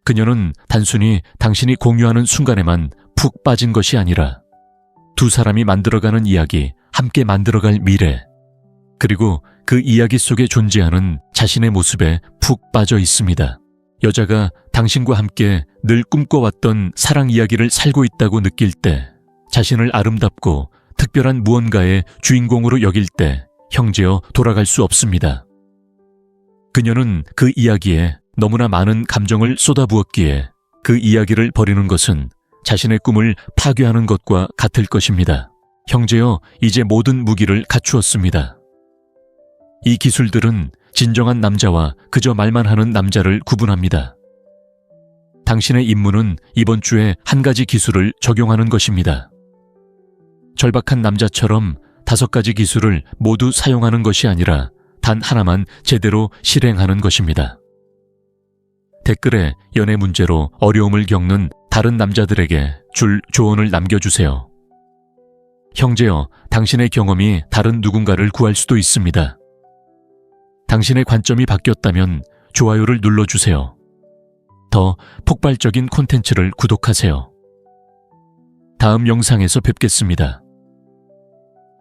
그녀는 단순히 당신이 공유하는 순간에만 푹 빠진 것이 아니라 두 사람이 만들어가는 이야기, 함께 만들어갈 미래, 그리고 그 이야기 속에 존재하는 자신의 모습에 푹 빠져 있습니다. 여자가 당신과 함께 늘 꿈꿔왔던 사랑 이야기를 살고 있다고 느낄 때, 자신을 아름답고 특별한 무언가의 주인공으로 여길 때 형제여 돌아갈 수 없습니다. 그녀는 그 이야기에 너무나 많은 감정을 쏟아부었기에 그 이야기를 버리는 것은 자신의 꿈을 파괴하는 것과 같을 것입니다. 형제여, 이제 모든 무기를 갖추었습니다. 이 기술들은 진정한 남자와 그저 말만 하는 남자를 구분합니다. 당신의 임무는 이번 주에 한 가지 기술을 적용하는 것입니다. 절박한 남자처럼 5가지 기술을 모두 사용하는 것이 아니라 단 하나만 제대로 실행하는 것입니다. 댓글에 연애 문제로 어려움을 겪는 다른 남자들에게 줄 조언을 남겨주세요. 형제여, 당신의 경험이 다른 누군가를 구할 수도 있습니다. 당신의 관점이 바뀌었다면 좋아요를 눌러주세요. 더 폭발적인 콘텐츠를 구독하세요. 다음 영상에서 뵙겠습니다.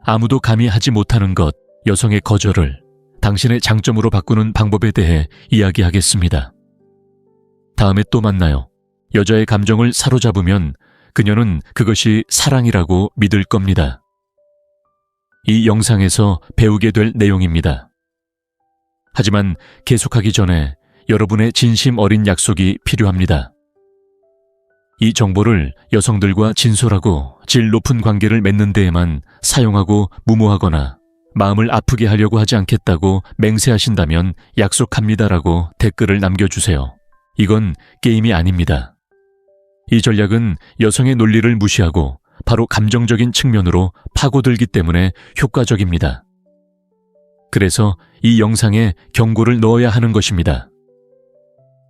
아무도 감히 하지 못하는 것, 여성의 거절을 당신의 장점으로 바꾸는 방법에 대해 이야기하겠습니다. 다음에 또 만나요. 여자의 감정을 사로잡으면 그녀는 그것이 사랑이라고 믿을 겁니다. 이 영상에서 배우게 될 내용입니다. 하지만 계속하기 전에 여러분의 진심 어린 약속이 필요합니다. 이 정보를 여성들과 진솔하고 질 높은 관계를 맺는 데에만 사용하고 무모하거나 마음을 아프게 하려고 하지 않겠다고 맹세하신다면 약속합니다라고 댓글을 남겨주세요. 이건 게임이 아닙니다. 이 전략은 여성의 논리를 무시하고 바로 감정적인 측면으로 파고들기 때문에 효과적입니다. 그래서 이 영상에 경고를 넣어야 하는 것입니다.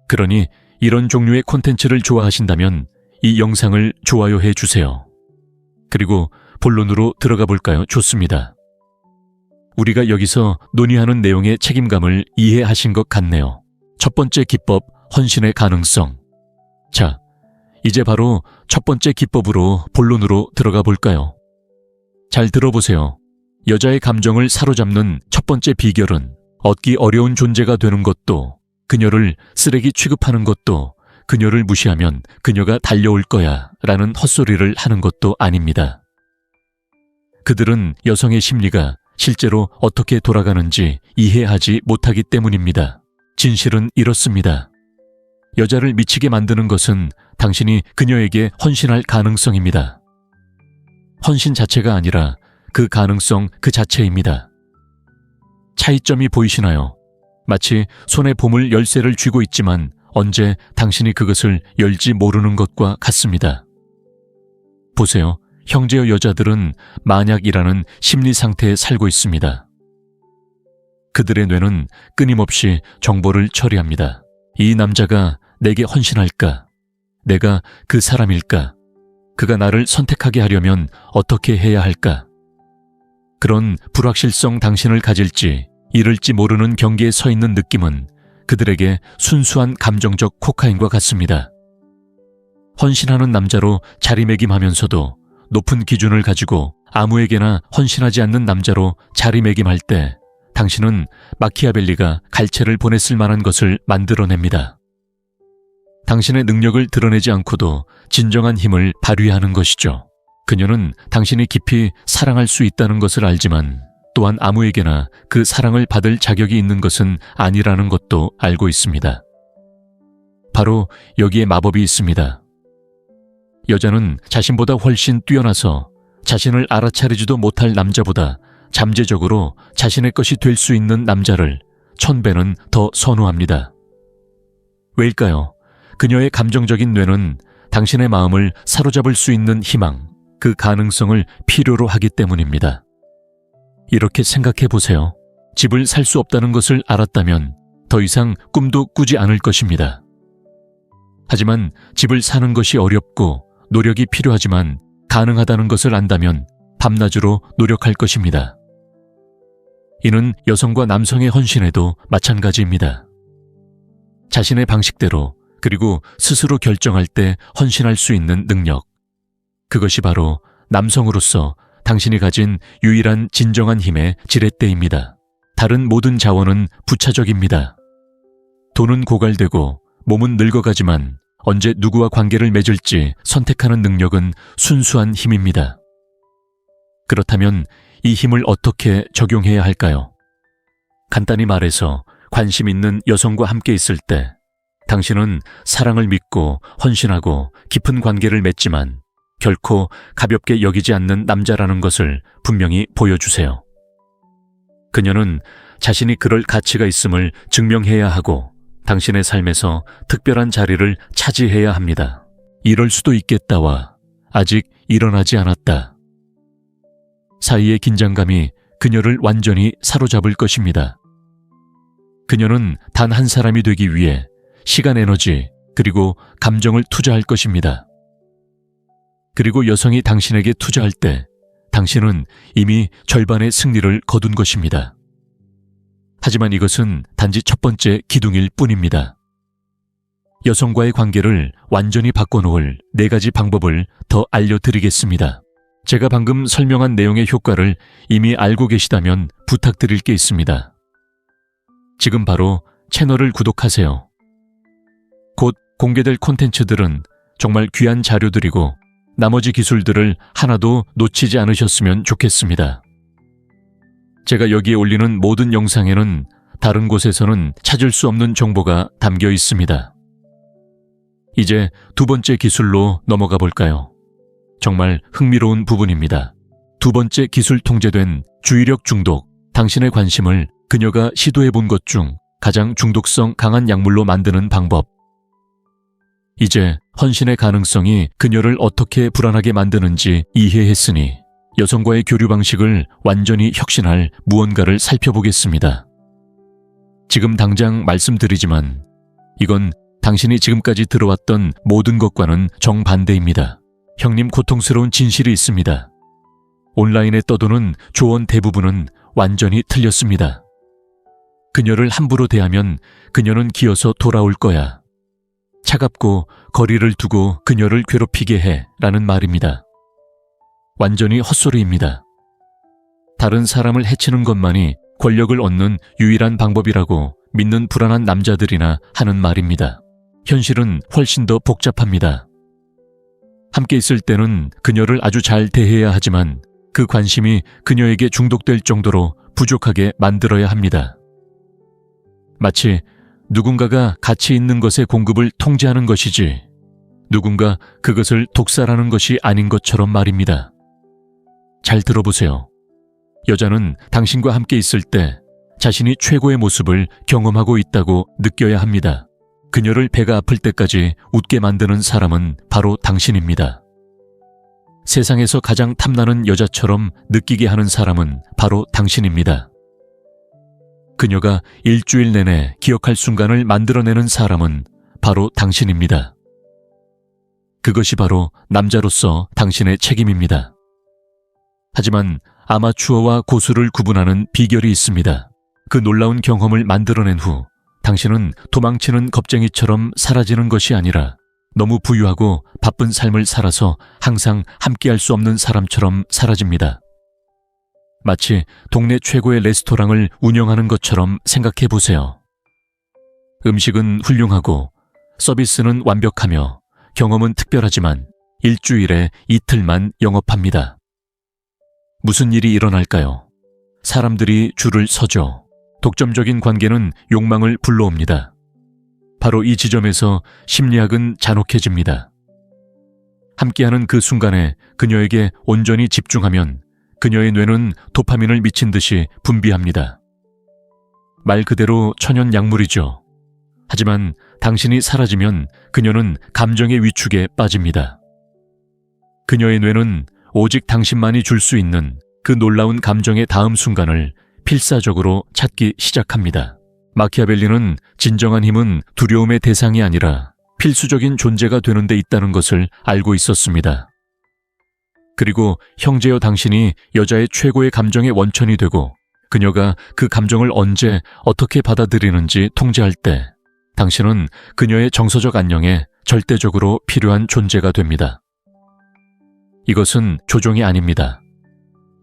그러니 이런 종류의 콘텐츠를 좋아하신다면 이 영상을 좋아요해 주세요. 그리고 본론으로 들어가 볼까요? 좋습니다. 우리가 여기서 논의하는 내용의 책임감을 이해하신 것 같네요. 첫 번째 기법, 헌신의 가능성. 자, 이제 바로 첫 번째 기법으로 본론으로 들어가 볼까요? 잘 들어보세요. 여자의 감정을 사로잡는 첫 번째 비결은 얻기 어려운 존재가 되는 것도, 그녀를 쓰레기 취급하는 것도, 그녀를 무시하면 그녀가 달려올 거야 라는 헛소리를 하는 것도 아닙니다. 그들은 여성의 심리가 실제로 어떻게 돌아가는지 이해하지 못하기 때문입니다. 진실은 이렇습니다. 여자를 미치게 만드는 것은 당신이 그녀에게 헌신할 가능성입니다. 헌신 자체가 아니라 그 가능성 그 자체입니다. 차이점이 보이시나요? 마치 손에 보물 열쇠를 쥐고 있지만 언제 당신이 그것을 열지 모르는 것과 같습니다. 보세요. 형제여 여자들은 만약이라는 심리 상태에 살고 있습니다. 그들의 뇌는 끊임없이 정보를 처리합니다. 이 남자가 내게 헌신할까? 내가 그 사람일까? 그가 나를 선택하게 하려면 어떻게 해야 할까? 그런 불확실성 당신을 가질지 잃을지 모르는 경계에 서 있는 느낌은 그들에게 순수한 감정적 코카인과 같습니다. 헌신하는 남자로 자리매김하면서도 높은 기준을 가지고 아무에게나 헌신하지 않는 남자로 자리매김할 때 당신은 마키아벨리가 갈채를 보냈을 만한 것을 만들어냅니다. 당신의 능력을 드러내지 않고도 진정한 힘을 발휘하는 것이죠. 그녀는 당신이 깊이 사랑할 수 있다는 것을 알지만 또한 아무에게나 그 사랑을 받을 자격이 있는 것은 아니라는 것도 알고 있습니다. 바로 여기에 마법이 있습니다. 여자는 자신보다 훨씬 뛰어나서 자신을 알아차리지도 못할 남자보다 잠재적으로 자신의 것이 될 수 있는 남자를 1000배는 더 선호합니다. 왜일까요? 그녀의 감정적인 뇌는 당신의 마음을 사로잡을 수 있는 희망, 그 가능성을 필요로 하기 때문입니다. 이렇게 생각해 보세요. 집을 살 수 없다는 것을 알았다면 더 이상 꿈도 꾸지 않을 것입니다. 하지만 집을 사는 것이 어렵고 노력이 필요하지만 가능하다는 것을 안다면 밤낮으로 노력할 것입니다. 이는 여성과 남성의 헌신에도 마찬가지입니다. 자신의 방식대로 그리고 스스로 결정할 때 헌신할 수 있는 능력. 그것이 바로 남성으로서 당신이 가진 유일한 진정한 힘의 지렛대입니다. 다른 모든 자원은 부차적입니다. 돈은 고갈되고 몸은 늙어가지만 언제 누구와 관계를 맺을지 선택하는 능력은 순수한 힘입니다. 그렇다면 이 힘을 어떻게 적용해야 할까요? 간단히 말해서 관심 있는 여성과 함께 있을 때 당신은 사랑을 믿고 헌신하고 깊은 관계를 맺지만 결코 가볍게 여기지 않는 남자라는 것을 분명히 보여주세요. 그녀는 자신이 그럴 가치가 있음을 증명해야 하고 당신의 삶에서 특별한 자리를 차지해야 합니다. 이럴 수도 있겠다와 아직 일어나지 않았다. 사이의 긴장감이 그녀를 완전히 사로잡을 것입니다. 그녀는 단 한 사람이 되기 위해 시간, 에너지, 그리고 감정을 투자할 것입니다. 그리고 여성이 당신에게 투자할 때 당신은 이미 절반의 승리를 거둔 것입니다. 하지만 이것은 단지 첫 번째 기둥일 뿐입니다. 여성과의 관계를 완전히 바꿔놓을 4가지 방법을 더 알려드리겠습니다. 제가 방금 설명한 내용의 효과를 이미 알고 계시다면 부탁드릴 게 있습니다. 지금 바로 채널을 구독하세요. 곧 공개될 콘텐츠들은 정말 귀한 자료들이고 나머지 기술들을 하나도 놓치지 않으셨으면 좋겠습니다. 제가 여기에 올리는 모든 영상에는 다른 곳에서는 찾을 수 없는 정보가 담겨 있습니다. 이제 두 번째 기술로 넘어가 볼까요? 정말 흥미로운 부분입니다. 두 번째 기술 통제된 주의력 중독, 당신의 관심을 그녀가 시도해 본 것 중 가장 중독성 강한 약물로 만드는 방법. 이제 헌신의 가능성이 그녀를 어떻게 불안하게 만드는지 이해했으니 여성과의 교류 방식을 완전히 혁신할 무언가를 살펴보겠습니다. 지금 당장 말씀드리지만 이건 당신이 지금까지 들어왔던 모든 것과는 정반대입니다. 형님, 고통스러운 진실이 있습니다. 온라인에 떠도는 조언 대부분은 완전히 틀렸습니다. 그녀를 함부로 대하면 그녀는 기어서 돌아올 거야. 차갑고 거리를 두고 그녀를 괴롭히게 해 라는 말입니다. 완전히 헛소리입니다. 다른 사람을 해치는 것만이 권력을 얻는 유일한 방법이라고 믿는 불안한 남자들이나 하는 말입니다. 현실은 훨씬 더 복잡합니다. 함께 있을 때는 그녀를 아주 잘 대해야 하지만 그 관심이 그녀에게 중독될 정도로 부족하게 만들어야 합니다. 마치 누군가가 가치 있는 것의 공급을 통제하는 것이지 누군가 그것을 독살하는 것이 아닌 것처럼 말입니다. 잘 들어보세요. 여자는 당신과 함께 있을 때 자신이 최고의 모습을 경험하고 있다고 느껴야 합니다. 그녀를 배가 아플 때까지 웃게 만드는 사람은 바로 당신입니다. 세상에서 가장 탐나는 여자처럼 느끼게 하는 사람은 바로 당신입니다. 그녀가 일주일 내내 기억할 순간을 만들어내는 사람은 바로 당신입니다. 그것이 바로 남자로서 당신의 책임입니다. 하지만 아마추어와 고수를 구분하는 비결이 있습니다. 그 놀라운 경험을 만들어낸 후 당신은 도망치는 겁쟁이처럼 사라지는 것이 아니라 너무 부유하고 바쁜 삶을 살아서 항상 함께할 수 없는 사람처럼 사라집니다. 마치 동네 최고의 레스토랑을 운영하는 것처럼 생각해 보세요. 음식은 훌륭하고 서비스는 완벽하며 경험은 특별하지만 일주일에 이틀만 영업합니다. 무슨 일이 일어날까요? 사람들이 줄을 서죠. 독점적인 관계는 욕망을 불러옵니다. 바로 이 지점에서 심리학은 잔혹해집니다. 함께하는 그 순간에 그녀에게 온전히 집중하면 그녀의 뇌는 도파민을 미친 듯이 분비합니다. 말 그대로 천연 약물이죠. 하지만 당신이 사라지면 그녀는 감정의 위축에 빠집니다. 그녀의 뇌는 오직 당신만이 줄 수 있는 그 놀라운 감정의 다음 순간을 필사적으로 찾기 시작합니다. 마키아벨리는 진정한 힘은 두려움의 대상이 아니라 필수적인 존재가 되는 데 있다는 것을 알고 있었습니다. 그리고 형제여 당신이 여자의 최고의 감정의 원천이 되고 그녀가 그 감정을 언제 어떻게 받아들이는지 통제할 때 당신은 그녀의 정서적 안녕에 절대적으로 필요한 존재가 됩니다. 이것은 조종이 아닙니다.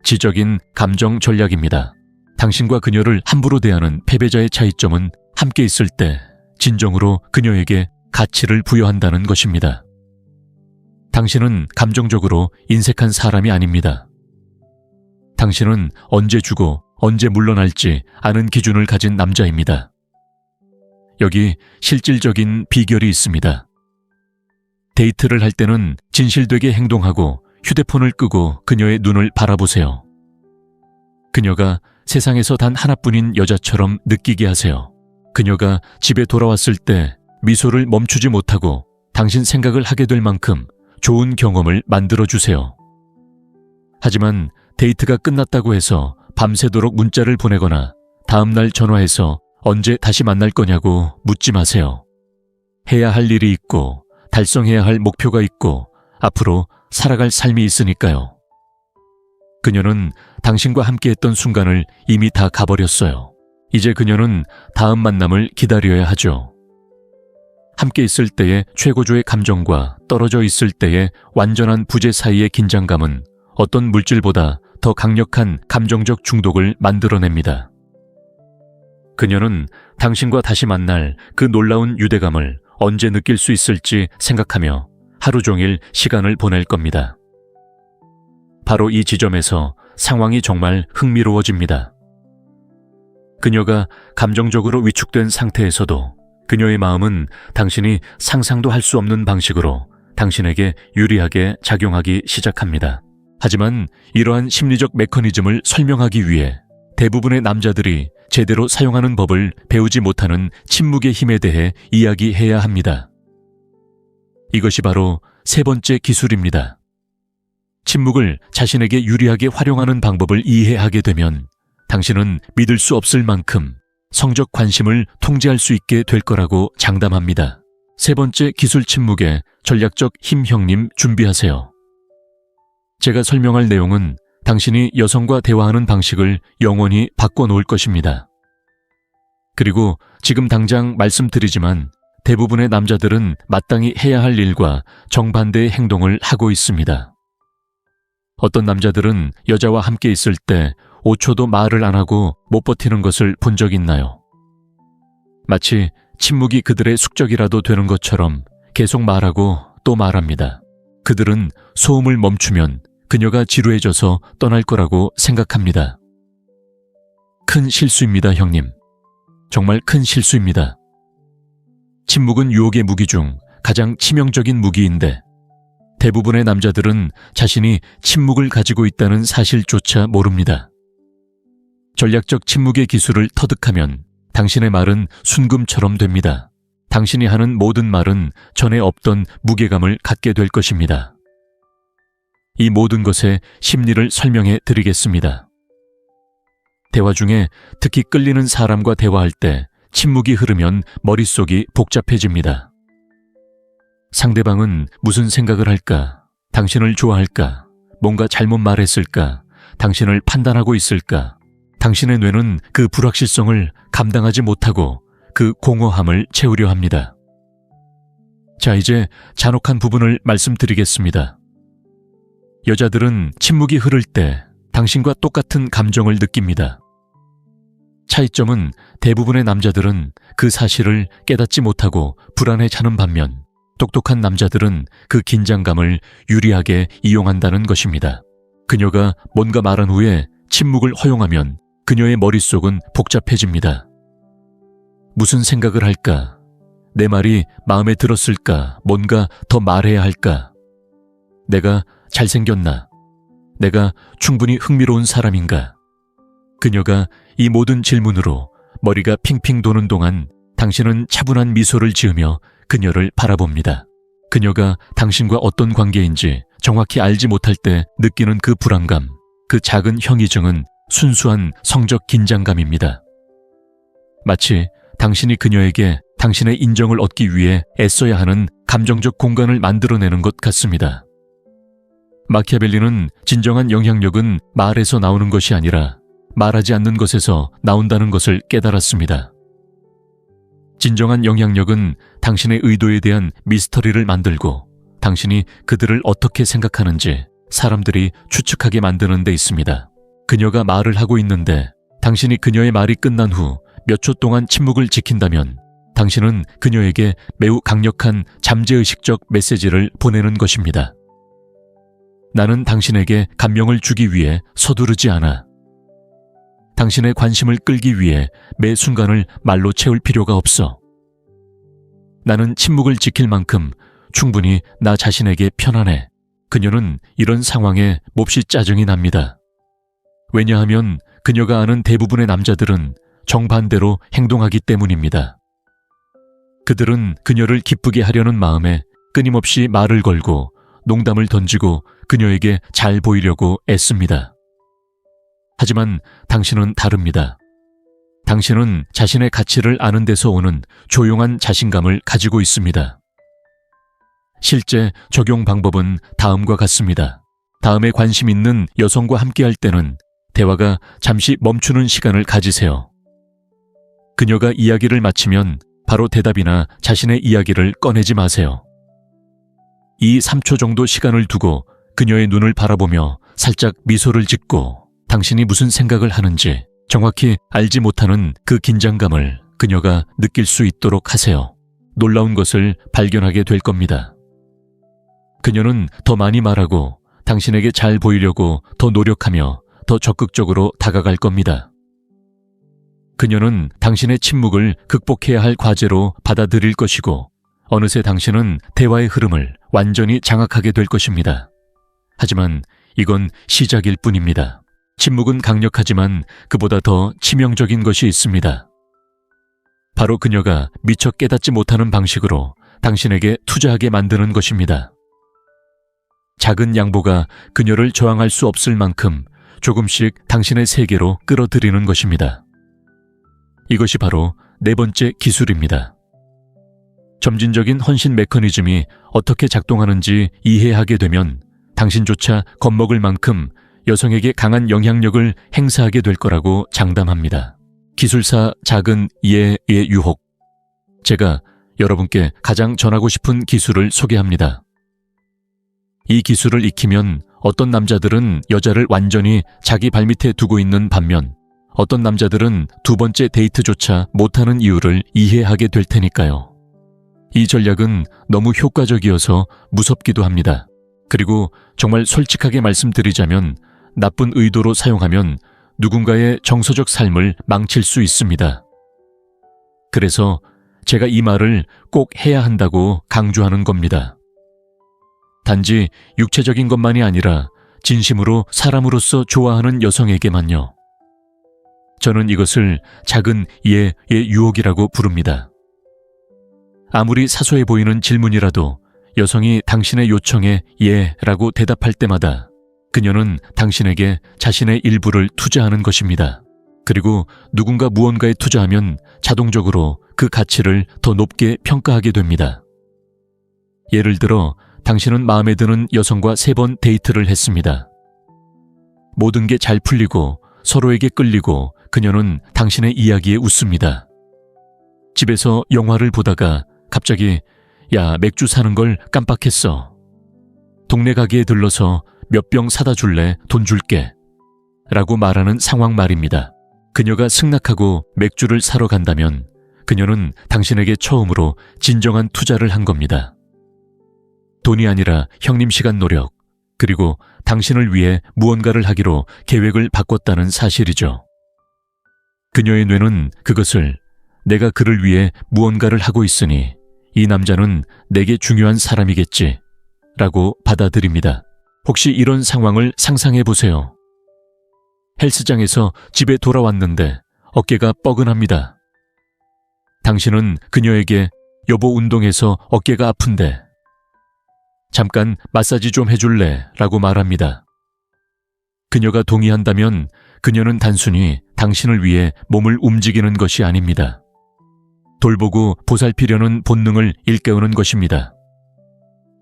지적인 감정 전략입니다. 당신과 그녀를 함부로 대하는 패배자의 차이점은 함께 있을 때 진정으로 그녀에게 가치를 부여한다는 것입니다. 당신은 감정적으로 인색한 사람이 아닙니다. 당신은 언제 주고 언제 물러날지 아는 기준을 가진 남자입니다. 여기 실질적인 비결이 있습니다. 데이트를 할 때는 진실되게 행동하고 휴대폰을 끄고 그녀의 눈을 바라보세요. 그녀가 세상에서 단 하나뿐인 여자처럼 느끼게 하세요. 그녀가 집에 돌아왔을 때 미소를 멈추지 못하고 당신 생각을 하게 될 만큼 좋은 경험을 만들어주세요. 하지만 데이트가 끝났다고 해서 밤새도록 문자를 보내거나 다음날 전화해서 언제 다시 만날 거냐고 묻지 마세요. 해야 할 일이 있고 달성해야 할 목표가 있고 앞으로 살아갈 삶이 있으니까요. 그녀는 당신과 함께했던 순간을 이미 다 가버렸어요. 이제 그녀는 다음 만남을 기다려야 하죠. 함께 있을 때의 최고조의 감정과 떨어져 있을 때의 완전한 부재 사이의 긴장감은 어떤 물질보다 더 강력한 감정적 중독을 만들어냅니다. 그녀는 당신과 다시 만날 그 놀라운 유대감을 언제 느낄 수 있을지 생각하며 하루 종일 시간을 보낼 겁니다. 바로 이 지점에서 상황이 정말 흥미로워집니다. 그녀가 감정적으로 위축된 상태에서도 그녀의 마음은 당신이 상상도 할 수 없는 방식으로 당신에게 유리하게 작용하기 시작합니다. 하지만 이러한 심리적 메커니즘을 설명하기 위해 대부분의 남자들이 제대로 사용하는 법을 배우지 못하는 침묵의 힘에 대해 이야기해야 합니다. 이것이 바로 세 번째 기술입니다. 침묵을 자신에게 유리하게 활용하는 방법을 이해하게 되면 당신은 믿을 수 없을 만큼 성적 관심을 통제할 수 있게 될 거라고 장담합니다. 세 번째 기술 침묵의 전략적 힘 형님 준비하세요. 제가 설명할 내용은 당신이 여성과 대화하는 방식을 영원히 바꿔놓을 것입니다. 그리고 지금 당장 말씀드리지만 대부분의 남자들은 마땅히 해야 할 일과 정반대의 행동을 하고 있습니다. 어떤 남자들은 여자와 함께 있을 때 5초도 말을 안 하고 못 버티는 것을 본 적 있나요? 마치 침묵이 그들의 숙적이라도 되는 것처럼 계속 말하고 또 말합니다. 그들은 소음을 멈추면 그녀가 지루해져서 떠날 거라고 생각합니다. 큰 실수입니다, 형님. 정말 큰 실수입니다. 침묵은 유혹의 무기 중 가장 치명적인 무기인데 대부분의 남자들은 자신이 침묵을 가지고 있다는 사실조차 모릅니다. 전략적 침묵의 기술을 터득하면 당신의 말은 순금처럼 됩니다. 당신이 하는 모든 말은 전에 없던 무게감을 갖게 될 것입니다. 이 모든 것의 심리를 설명해 드리겠습니다. 대화 중에 특히 끌리는 사람과 대화할 때 침묵이 흐르면 머릿속이 복잡해집니다. 상대방은 무슨 생각을 할까? 당신을 좋아할까? 뭔가 잘못 말했을까? 당신을 판단하고 있을까? 당신의 뇌는 그 불확실성을 감당하지 못하고 그 공허함을 채우려 합니다. 자, 이제 잔혹한 부분을 말씀드리겠습니다. 여자들은 침묵이 흐를 때 당신과 똑같은 감정을 느낍니다. 차이점은 대부분의 남자들은 그 사실을 깨닫지 못하고 불안해하는 반면 똑똑한 남자들은 그 긴장감을 유리하게 이용한다는 것입니다. 그녀가 뭔가 말한 후에 침묵을 허용하면 그녀의 머릿속은 복잡해집니다. 무슨 생각을 할까? 내 말이 마음에 들었을까? 뭔가 더 말해야 할까? 내가 잘생겼나? 내가 충분히 흥미로운 사람인가? 그녀가 이 모든 질문으로 머리가 핑핑 도는 동안 당신은 차분한 미소를 지으며 그녀를 바라봅니다. 그녀가 당신과 어떤 관계인지 정확히 알지 못할 때 느끼는 그 불안감, 그 작은 형이증은 순수한 성적 긴장감입니다. 마치 당신이 그녀에게 당신의 인정을 얻기 위해 애써야 하는 감정적 공간을 만들어내는 것 같습니다. 마키아벨리는 진정한 영향력은 말에서 나오는 것이 아니라 말하지 않는 것에서 나온다는 것을 깨달았습니다. 진정한 영향력은 당신의 의도에 대한 미스터리를 만들고 당신이 그들을 어떻게 생각하는지 사람들이 추측하게 만드는 데 있습니다. 그녀가 말을 하고 있는데 당신이 그녀의 말이 끝난 후 몇 초 동안 침묵을 지킨다면 당신은 그녀에게 매우 강력한 잠재의식적 메시지를 보내는 것입니다. 나는 당신에게 감명을 주기 위해 서두르지 않아. 당신의 관심을 끌기 위해 매 순간을 말로 채울 필요가 없어. 나는 침묵을 지킬 만큼 충분히 나 자신에게 편안해. 그녀는 이런 상황에 몹시 짜증이 납니다. 왜냐하면 그녀가 아는 대부분의 남자들은 정반대로 행동하기 때문입니다. 그들은 그녀를 기쁘게 하려는 마음에 끊임없이 말을 걸고 농담을 던지고 그녀에게 잘 보이려고 애씁니다. 하지만 당신은 다릅니다. 당신은 자신의 가치를 아는 데서 오는 조용한 자신감을 가지고 있습니다. 실제 적용 방법은 다음과 같습니다. 다음에 관심 있는 여성과 함께할 때는 대화가 잠시 멈추는 시간을 가지세요. 그녀가 이야기를 마치면 바로 대답이나 자신의 이야기를 꺼내지 마세요. 2-3초 정도 시간을 두고 그녀의 눈을 바라보며 살짝 미소를 짓고 당신이 무슨 생각을 하는지 정확히 알지 못하는 그 긴장감을 그녀가 느낄 수 있도록 하세요. 놀라운 것을 발견하게 될 겁니다. 그녀는 더 많이 말하고 당신에게 잘 보이려고 더 노력하며 더 적극적으로 다가갈 겁니다. 그녀는 당신의 침묵을 극복해야 할 과제로 받아들일 것이고 어느새 당신은 대화의 흐름을 완전히 장악하게 될 것입니다. 하지만 이건 시작일 뿐입니다. 침묵은 강력하지만 그보다 더 치명적인 것이 있습니다. 바로 그녀가 미처 깨닫지 못하는 방식으로 당신에게 투자하게 만드는 것입니다. 작은 양보가 그녀를 저항할 수 없을 만큼 조금씩 당신의 세계로 끌어들이는 것입니다. 이것이 바로 네 번째 기술입니다. 점진적인 헌신 메커니즘이 어떻게 작동하는지 이해하게 되면 당신조차 겁먹을 만큼 여성에게 강한 영향력을 행사하게 될 거라고 장담합니다. 기술사 작은 예의 유혹. 제가 여러분께 가장 전하고 싶은 기술을 소개합니다. 이 기술을 익히면 어떤 남자들은 여자를 완전히 자기 발밑에 두고 있는 반면 어떤 남자들은 두 번째 데이트조차 못하는 이유를 이해하게 될 테니까요. 이 전략은 너무 효과적이어서 무섭기도 합니다. 그리고 정말 솔직하게 말씀드리자면 나쁜 의도로 사용하면 누군가의 정서적 삶을 망칠 수 있습니다. 그래서 제가 이 말을 꼭 해야 한다고 강조하는 겁니다. 단지 육체적인 것만이 아니라 진심으로 사람으로서 좋아하는 여성에게만요. 저는 이것을 작은 예의 유혹이라고 부릅니다. 아무리 사소해 보이는 질문이라도 여성이 당신의 요청에 예라고 대답할 때마다 그녀는 당신에게 자신의 일부를 투자하는 것입니다. 그리고 누군가 무언가에 투자하면 자동적으로 그 가치를 더 높게 평가하게 됩니다. 예를 들어 당신은 마음에 드는 여성과 3번 데이트를 했습니다. 모든 게 잘 풀리고 서로에게 끌리고 그녀는 당신의 이야기에 웃습니다. 집에서 영화를 보다가 갑자기 야, 맥주 사는 걸 깜빡했어. 동네 가게에 들러서 몇 병 사다 줄래? 돈 줄게. 라고 말하는 상황 말입니다. 그녀가 승낙하고 맥주를 사러 간다면 그녀는 당신에게 처음으로 진정한 투자를 한 겁니다. 돈이 아니라 형님 시간 노력, 그리고 당신을 위해 무언가를 하기로 계획을 바꿨다는 사실이죠. 그녀의 뇌는 그것을 내가 그를 위해 무언가를 하고 있으니 이 남자는 내게 중요한 사람이겠지 라고 받아들입니다. 혹시 이런 상황을 상상해 보세요. 헬스장에서 집에 돌아왔는데 어깨가 뻐근합니다. 당신은 그녀에게 여보 운동해서 어깨가 아픈데 잠깐 마사지 좀 해줄래? 라고 말합니다. 그녀가 동의한다면 그녀는 단순히 당신을 위해 몸을 움직이는 것이 아닙니다. 돌보고 보살피려는 본능을 일깨우는 것입니다.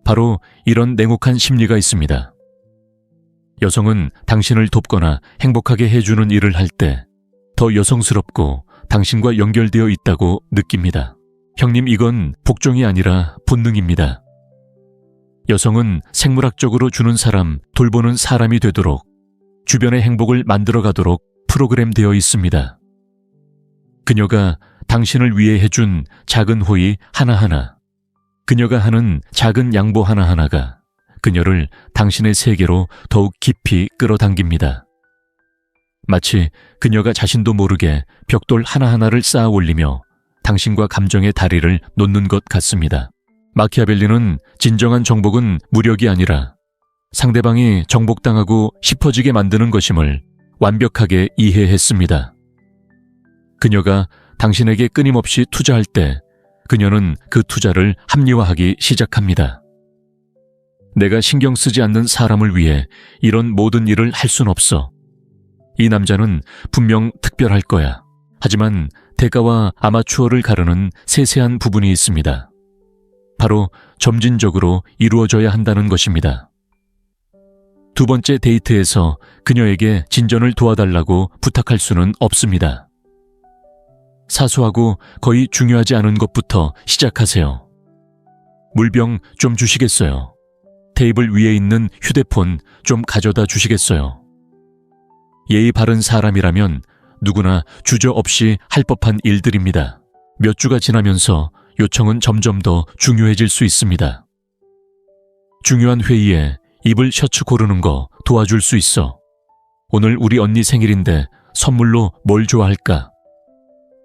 바로 이런 냉혹한 심리가 있습니다. 여성은 당신을 돕거나 행복하게 해주는 일을 할 때 더 여성스럽고 당신과 연결되어 있다고 느낍니다. 형님, 이건 복종이 아니라 본능입니다. 여성은 생물학적으로 주는 사람, 돌보는 사람이 되도록 주변의 행복을 만들어가도록 프로그램되어 있습니다. 그녀가 당신을 위해 해준 작은 호의 하나하나, 그녀가 하는 작은 양보 하나하나가 그녀를 당신의 세계로 더욱 깊이 끌어당깁니다. 마치 그녀가 자신도 모르게 벽돌 하나하나를 쌓아 올리며 당신과 감정의 다리를 놓는 것 같습니다. 마키아벨리는 진정한 정복은 무력이 아니라 상대방이 정복당하고 싶어지게 만드는 것임을 완벽하게 이해했습니다. 그녀가 당신에게 끊임없이 투자할 때 그녀는 그 투자를 합리화하기 시작합니다. 내가 신경 쓰지 않는 사람을 위해 이런 모든 일을 할 순 없어. 이 남자는 분명 특별할 거야. 하지만 대가와 아마추어를 가르는 세세한 부분이 있습니다. 바로 점진적으로 이루어져야 한다는 것입니다. 두 번째 데이트에서 그녀에게 진전을 도와달라고 부탁할 수는 없습니다. 사소하고 거의 중요하지 않은 것부터 시작하세요. 물병 좀 주시겠어요? 테이블 위에 있는 휴대폰 좀 가져다 주시겠어요? 예의 바른 사람이라면 누구나 주저없이 할 법한 일들입니다. 몇 주가 지나면서 요청은 점점 더 중요해질 수 있습니다. 중요한 회의에 입을 셔츠 고르는 거 도와줄 수 있어. 오늘 우리 언니 생일인데 선물로 뭘 좋아할까?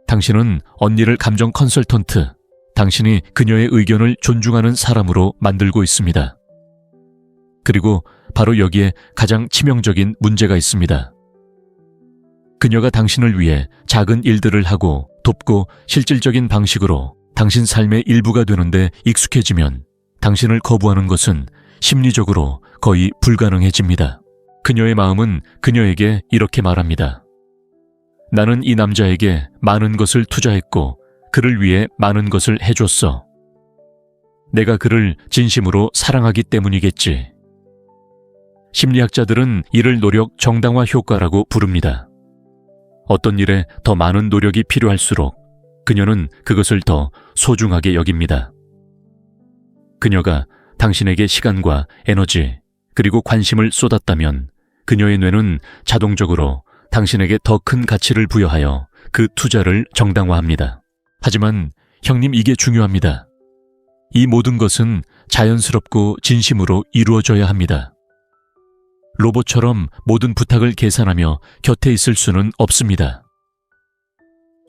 당신은 언니를 감정 컨설턴트, 당신이 그녀의 의견을 존중하는 사람으로 만들고 있습니다. 그리고 바로 여기에 가장 치명적인 문제가 있습니다. 그녀가 당신을 위해 작은 일들을 하고 돕고 실질적인 방식으로 당신 삶의 일부가 되는데 익숙해지면 당신을 거부하는 것은 심리적으로 거의 불가능해집니다. 그녀의 마음은 그녀에게 이렇게 말합니다. 나는 이 남자에게 많은 것을 투자했고 그를 위해 많은 것을 해줬어. 내가 그를 진심으로 사랑하기 때문이겠지. 심리학자들은 이를 노력 정당화 효과라고 부릅니다. 어떤 일에 더 많은 노력이 필요할수록 그녀는 그것을 더 소중하게 여깁니다. 그녀가 당신에게 시간과 에너지 그리고 관심을 쏟았다면 그녀의 뇌는 자동적으로 당신에게 더 큰 가치를 부여하여 그 투자를 정당화합니다. 하지만 형님, 이게 중요합니다. 이 모든 것은 자연스럽고 진심으로 이루어져야 합니다. 로봇처럼 모든 부탁을 계산하며 곁에 있을 수는 없습니다.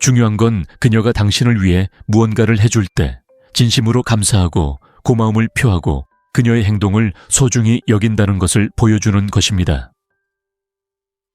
중요한 건 그녀가 당신을 위해 무언가를 해줄 때 진심으로 감사하고 고마움을 표하고 그녀의 행동을 소중히 여긴다는 것을 보여주는 것입니다.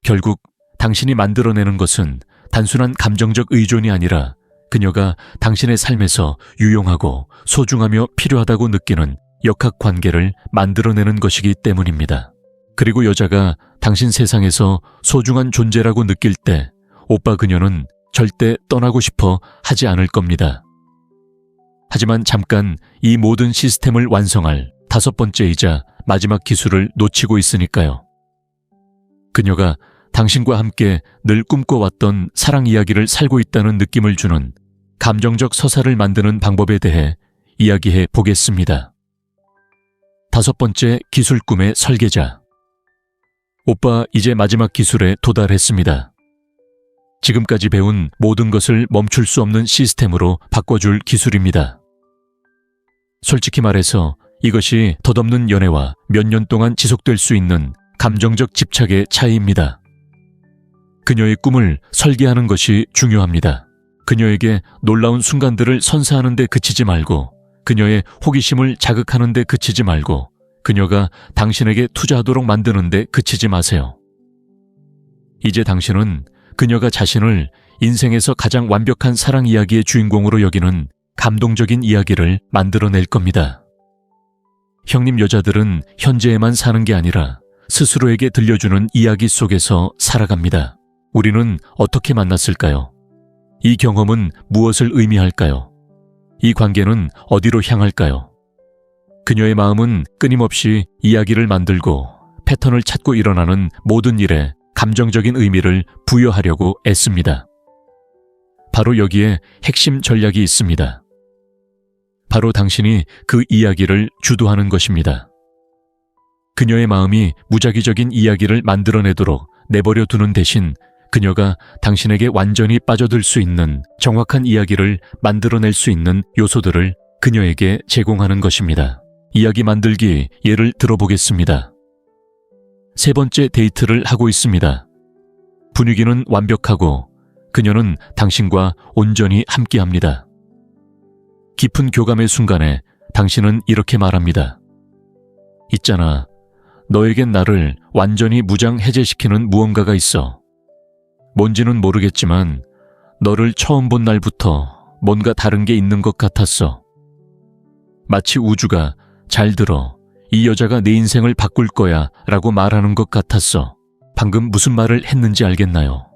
결국 당신이 만들어내는 것은 단순한 감정적 의존이 아니라 그녀가 당신의 삶에서 유용하고 소중하며 필요하다고 느끼는 역학관계를 만들어내는 것이기 때문입니다. 그리고 여자가 당신 세상에서 소중한 존재라고 느낄 때 오빠 그녀는 절대 떠나고 싶어 하지 않을 겁니다. 하지만 잠깐 이 모든 시스템을 완성할 5번째이자 마지막 기술을 놓치고 있으니까요. 그녀가 당신과 함께 늘 꿈꿔왔던 사랑 이야기를 살고 있다는 느낌을 주는 감정적 서사를 만드는 방법에 대해 이야기해 보겠습니다. 5번째 기술 꿈의 설계자. 오빠, 이제 마지막 기술에 도달했습니다. 지금까지 배운 모든 것을 멈출 수 없는 시스템으로 바꿔줄 기술입니다. 솔직히 말해서 이것이 덧없는 연애와 몇 년 동안 지속될 수 있는 감정적 집착의 차이입니다. 그녀의 꿈을 설계하는 것이 중요합니다. 그녀에게 놀라운 순간들을 선사하는 데 그치지 말고 그녀의 호기심을 자극하는 데 그치지 말고 그녀가 당신에게 투자하도록 만드는 데 그치지 마세요. 이제 당신은 그녀가 자신을 인생에서 가장 완벽한 사랑 이야기의 주인공으로 여기는 감동적인 이야기를 만들어낼 겁니다. 형님, 여자들은 현재에만 사는 게 아니라 스스로에게 들려주는 이야기 속에서 살아갑니다. 우리는 어떻게 만났을까요? 이 경험은 무엇을 의미할까요? 이 관계는 어디로 향할까요? 그녀의 마음은 끊임없이 이야기를 만들고 패턴을 찾고 일어나는 모든 일에 감정적인 의미를 부여하려고 애씁니다. 바로 여기에 핵심 전략이 있습니다. 바로 당신이 그 이야기를 주도하는 것입니다. 그녀의 마음이 무작위적인 이야기를 만들어내도록 내버려 두는 대신 그녀가 당신에게 완전히 빠져들 수 있는 정확한 이야기를 만들어낼 수 있는 요소들을 그녀에게 제공하는 것입니다. 이야기 만들기 예를 들어보겠습니다. 3번째 데이트를 하고 있습니다. 분위기는 완벽하고 그녀는 당신과 온전히 함께합니다. 깊은 교감의 순간에 당신은 이렇게 말합니다. 있잖아, 너에겐 나를 완전히 무장 해제시키는 무언가가 있어. 뭔지는 모르겠지만 너를 처음 본 날부터 뭔가 다른 게 있는 것 같았어. 마치 우주가 잘 들어, 이 여자가 내 인생을 바꿀 거야 라고 말하는 것 같았어. 방금 무슨 말을 했는지 알겠나요?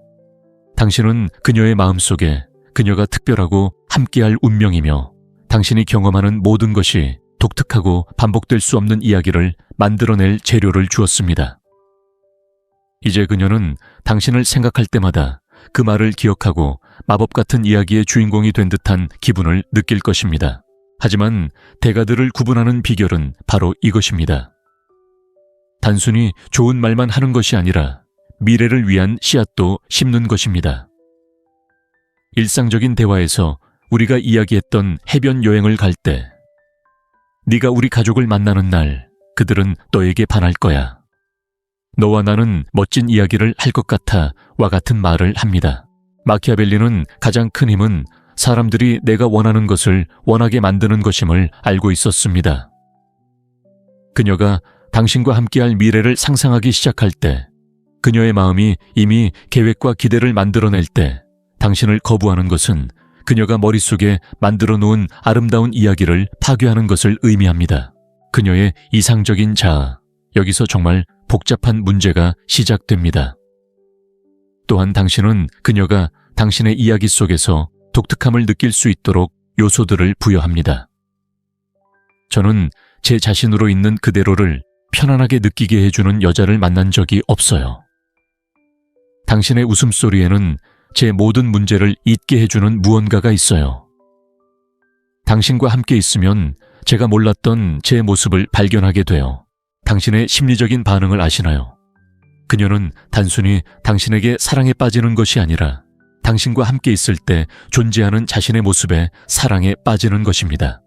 당신은 그녀의 마음속에 그녀가 특별하고 함께할 운명이며 당신이 경험하는 모든 것이 독특하고 반복될 수 없는 이야기를 만들어낼 재료를 주었습니다. 이제 그녀는 당신을 생각할 때마다 그 말을 기억하고 마법 같은 이야기의 주인공이 된 듯한 기분을 느낄 것입니다. 하지만 대가들을 구분하는 비결은 바로 이것입니다. 단순히 좋은 말만 하는 것이 아니라 미래를 위한 씨앗도 심는 것입니다. 일상적인 대화에서 우리가 이야기했던 해변 여행을 갈 때, 네가 우리 가족을 만나는 날 그들은 너에게 반할 거야. 너와 나는 멋진 이야기를 할 것 같아 와 같은 말을 합니다. 마키아벨리는 가장 큰 힘은 사람들이 내가 원하는 것을 원하게 만드는 것임을 알고 있었습니다. 그녀가 당신과 함께할 미래를 상상하기 시작할 때, 그녀의 마음이 이미 계획과 기대를 만들어낼 때 당신을 거부하는 것은 그녀가 머릿속에 만들어 놓은 아름다운 이야기를 파괴하는 것을 의미합니다. 그녀의 이상적인 자아, 여기서 정말 복잡한 문제가 시작됩니다. 또한 당신은 그녀가 당신의 이야기 속에서 독특함을 느낄 수 있도록 요소들을 부여합니다. 저는 제 자신으로 있는 그대로를 편안하게 느끼게 해주는 여자를 만난 적이 없어요. 당신의 웃음소리에는 제 모든 문제를 잊게 해주는 무언가가 있어요. 당신과 함께 있으면 제가 몰랐던 제 모습을 발견하게 돼요. 당신의 심리적인 반응을 아시나요? 그녀는 단순히 당신에게 사랑에 빠지는 것이 아니라 당신과 함께 있을 때 존재하는 자신의 모습에 사랑에 빠지는 것입니다.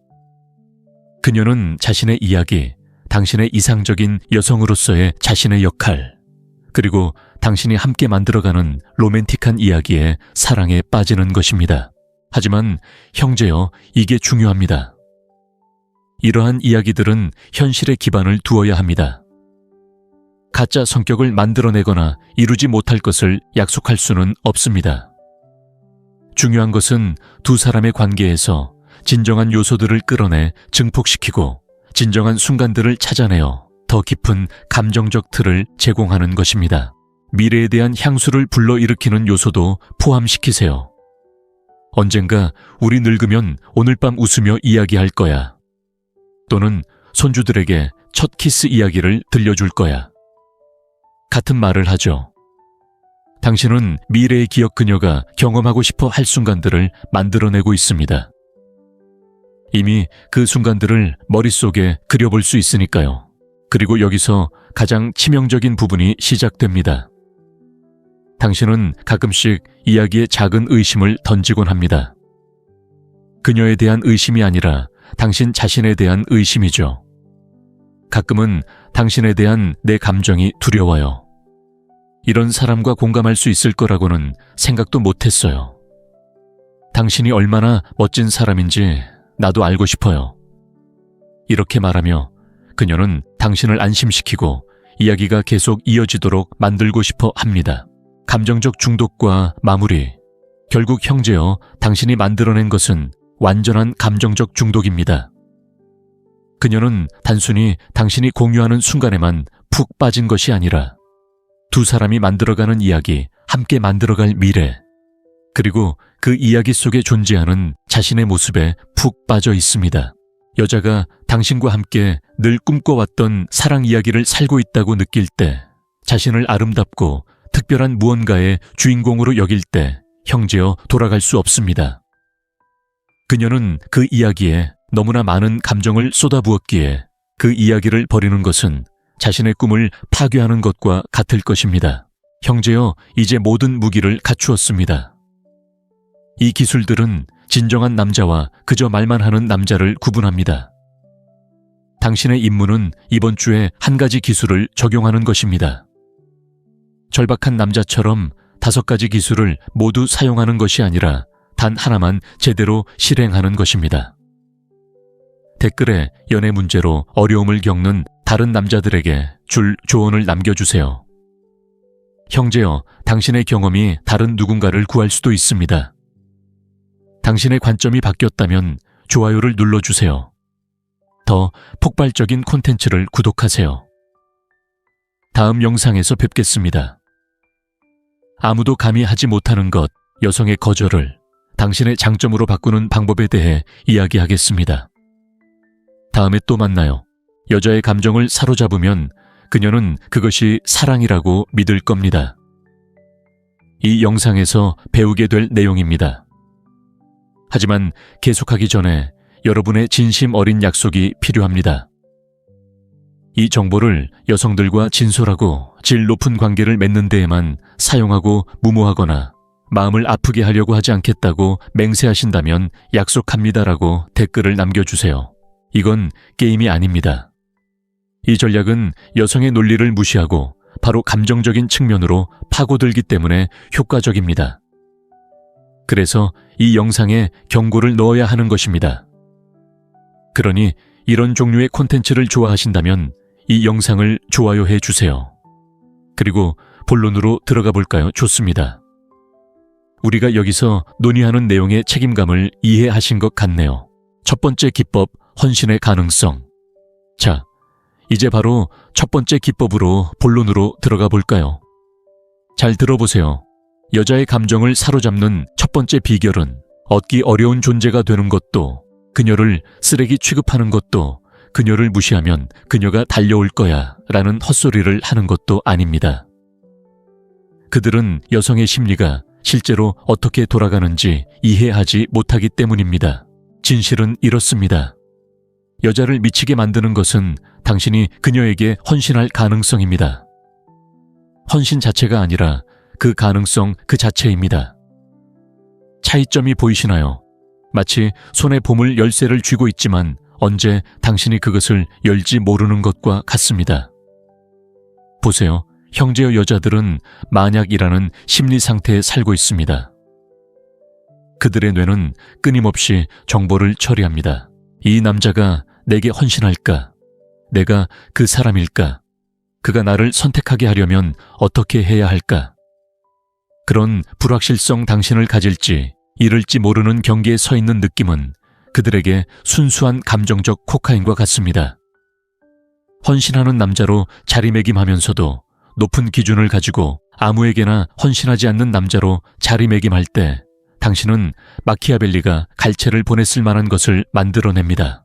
그녀는 자신의 이야기, 당신의 이상적인 여성으로서의 자신의 역할, 그리고 당신이 함께 만들어가는 로맨틱한 이야기에 사랑에 빠지는 것입니다. 하지만 형제여, 이게 중요합니다. 이러한 이야기들은 현실에 기반을 두어야 합니다. 가짜 성격을 만들어내거나 이루지 못할 것을 약속할 수는 없습니다. 중요한 것은 두 사람의 관계에서 진정한 요소들을 끌어내 증폭시키고 진정한 순간들을 찾아내어 더 깊은 감정적 틀을 제공하는 것입니다. 미래에 대한 향수를 불러일으키는 요소도 포함시키세요. 언젠가 우리 늙으면 오늘 밤 웃으며 이야기할 거야. 또는 손주들에게 첫 키스 이야기를 들려줄 거야. 같은 말을 하죠. 당신은 미래의 기억 그녀가 경험하고 싶어 할 순간들을 만들어내고 있습니다. 이미 그 순간들을 머릿속에 그려볼 수 있으니까요. 그리고 여기서 가장 치명적인 부분이 시작됩니다. 당신은 가끔씩 이야기에 작은 의심을 던지곤 합니다. 그녀에 대한 의심이 아니라 당신 자신에 대한 의심이죠. 가끔은 당신에 대한 내 감정이 두려워요. 이런 사람과 공감할 수 있을 거라고는 생각도 못했어요. 당신이 얼마나 멋진 사람인지 나도 알고 싶어요. 이렇게 말하며 그녀는 당신을 안심시키고 이야기가 계속 이어지도록 만들고 싶어 합니다. 감정적 중독과 마무리. 결국 형제여, 당신이 만들어낸 것은 완전한 감정적 중독입니다. 그녀는 단순히 당신이 공유하는 순간에만 푹 빠진 것이 아니라 두 사람이 만들어가는 이야기, 함께 만들어갈 미래, 그리고 그 이야기 속에 존재하는 자신의 모습에 푹 빠져 있습니다. 여자가 당신과 함께 늘 꿈꿔왔던 사랑 이야기를 살고 있다고 느낄 때, 자신을 아름답고 특별한 무언가의 주인공으로 여길 때 형제여 돌아갈 수 없습니다. 그녀는 그 이야기에 너무나 많은 감정을 쏟아부었기에 그 이야기를 버리는 것은 자신의 꿈을 파괴하는 것과 같을 것입니다. 형제여, 이제 모든 무기를 갖추었습니다. 이 기술들은 진정한 남자와 그저 말만 하는 남자를 구분합니다. 당신의 임무는 이번 주에 한 가지 기술을 적용하는 것입니다. 절박한 남자처럼 5가지 기술을 모두 사용하는 것이 아니라 단 하나만 제대로 실행하는 것입니다. 댓글에 연애 문제로 어려움을 겪는 다른 남자들에게 줄 조언을 남겨주세요. 형제여, 당신의 경험이 다른 누군가를 구할 수도 있습니다. 당신의 관점이 바뀌었다면 좋아요를 눌러주세요. 더 폭발적인 콘텐츠를 구독하세요. 다음 영상에서 뵙겠습니다. 아무도 감히 하지 못하는 것, 여성의 거절을 당신의 장점으로 바꾸는 방법에 대해 이야기하겠습니다. 다음에 또 만나요. 여자의 감정을 사로잡으면 그녀는 그것이 사랑이라고 믿을 겁니다. 이 영상에서 배우게 될 내용입니다. 하지만 계속하기 전에 여러분의 진심 어린 약속이 필요합니다. 이 정보를 여성들과 진솔하고 질 높은 관계를 맺는 데에만 사용하고 무모하거나 마음을 아프게 하려고 하지 않겠다고 맹세하신다면 약속합니다라고 댓글을 남겨주세요. 이건 게임이 아닙니다. 이 전략은 여성의 논리를 무시하고 바로 감정적인 측면으로 파고들기 때문에 효과적입니다. 그래서 이 영상에 경고를 넣어야 하는 것입니다. 그러니 이런 종류의 콘텐츠를 좋아하신다면 이 영상을 좋아요해 주세요. 그리고 본론으로 들어가 볼까요? 좋습니다. 우리가 여기서 논의하는 내용의 책임감을 이해하신 것 같네요. 첫 번째 기법, 헌신의 가능성. 자, 이제 바로 첫 번째 기법으로 본론으로 들어가 볼까요? 잘 들어보세요. 여자의 감정을 사로잡는 첫 번째 비결은 얻기 어려운 존재가 되는 것도, 그녀를 쓰레기 취급하는 것도, 그녀를 무시하면 그녀가 달려올 거야 라는 헛소리를 하는 것도 아닙니다. 그들은 여성의 심리가 실제로 어떻게 돌아가는지 이해하지 못하기 때문입니다. 진실은 이렇습니다. 여자를 미치게 만드는 것은 당신이 그녀에게 헌신할 가능성입니다. 헌신 자체가 아니라 그 가능성 그 자체입니다. 차이점이 보이시나요? 마치 손에 보물 열쇠를 쥐고 있지만 언제 당신이 그것을 열지 모르는 것과 같습니다. 보세요. 형제여 여자들은 만약이라는 심리 상태에 살고 있습니다. 그들의 뇌는 끊임없이 정보를 처리합니다. 이 남자가 내게 헌신할까? 내가 그 사람일까? 그가 나를 선택하게 하려면 어떻게 해야 할까? 그런 불확실성 당신을 가질지 잃을지 모르는 경계에 서 있는 느낌은 그들에게 순수한 감정적 코카인과 같습니다. 헌신하는 남자로 자리매김하면서도 높은 기준을 가지고 아무에게나 헌신하지 않는 남자로 자리매김할 때 당신은 마키아벨리가 갈채를 보냈을 만한 것을 만들어냅니다.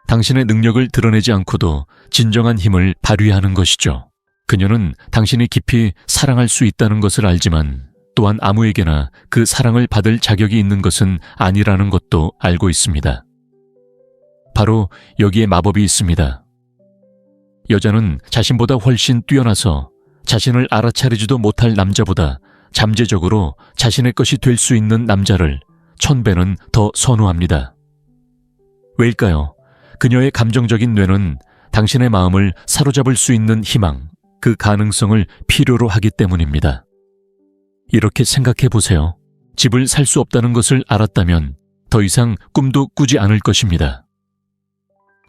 당신의 능력을 드러내지 않고도 진정한 힘을 발휘하는 것이죠. 그녀는 당신이 깊이 사랑할 수 있다는 것을 알지만 또한 아무에게나 그 사랑을 받을 자격이 있는 것은 아니라는 것도 알고 있습니다. 바로 여기에 마법이 있습니다. 여자는 자신보다 훨씬 뛰어나서 자신을 알아차리지도 못할 남자보다 잠재적으로 자신의 것이 될 수 있는 남자를 1000배는 더 선호합니다. 왜일까요? 그녀의 감정적인 뇌는 당신의 마음을 사로잡을 수 있는 희망, 그 가능성을 필요로 하기 때문입니다. 이렇게 생각해 보세요. 집을 살 수 없다는 것을 알았다면 더 이상 꿈도 꾸지 않을 것입니다.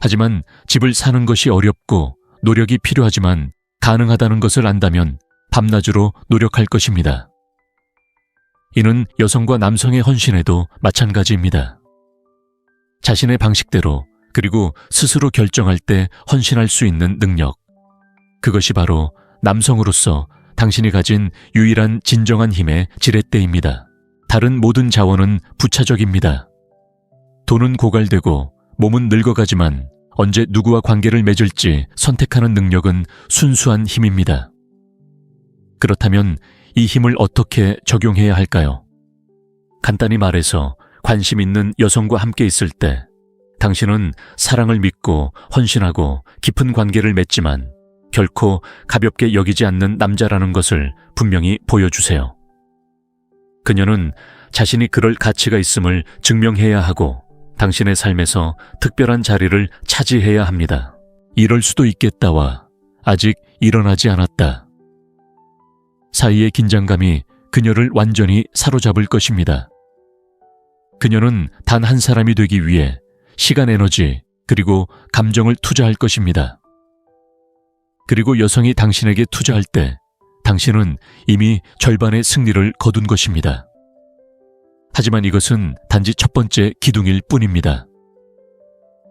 하지만 집을 사는 것이 어렵고 노력이 필요하지만 가능하다는 것을 안다면 밤낮으로 노력할 것입니다. 이는 여성과 남성의 헌신에도 마찬가지입니다. 자신의 방식대로 그리고 스스로 결정할 때 헌신할 수 있는 능력. 그것이 바로 남성으로서 당신이 가진 유일한 진정한 힘의 지렛대입니다. 다른 모든 자원은 부차적입니다. 돈은 고갈되고 몸은 늙어가지만 언제 누구와 관계를 맺을지 선택하는 능력은 순수한 힘입니다. 그렇다면 이 힘을 어떻게 적용해야 할까요? 간단히 말해서 관심 있는 여성과 함께 있을 때 당신은 사랑을 믿고 헌신하고 깊은 관계를 맺지만 결코 가볍게 여기지 않는 남자라는 것을 분명히 보여주세요. 그녀는 자신이 그럴 가치가 있음을 증명해야 하고 당신의 삶에서 특별한 자리를 차지해야 합니다. 이럴 수도 있겠다와 아직 일어나지 않았다. 사이의 긴장감이 그녀를 완전히 사로잡을 것입니다. 그녀는 단 한 사람이 되기 위해 시간, 에너지, 그리고 감정을 투자할 것입니다. 그리고 여성이 당신에게 투자할 때 당신은 이미 절반의 승리를 거둔 것입니다. 하지만 이것은 단지 첫 번째 기둥일 뿐입니다.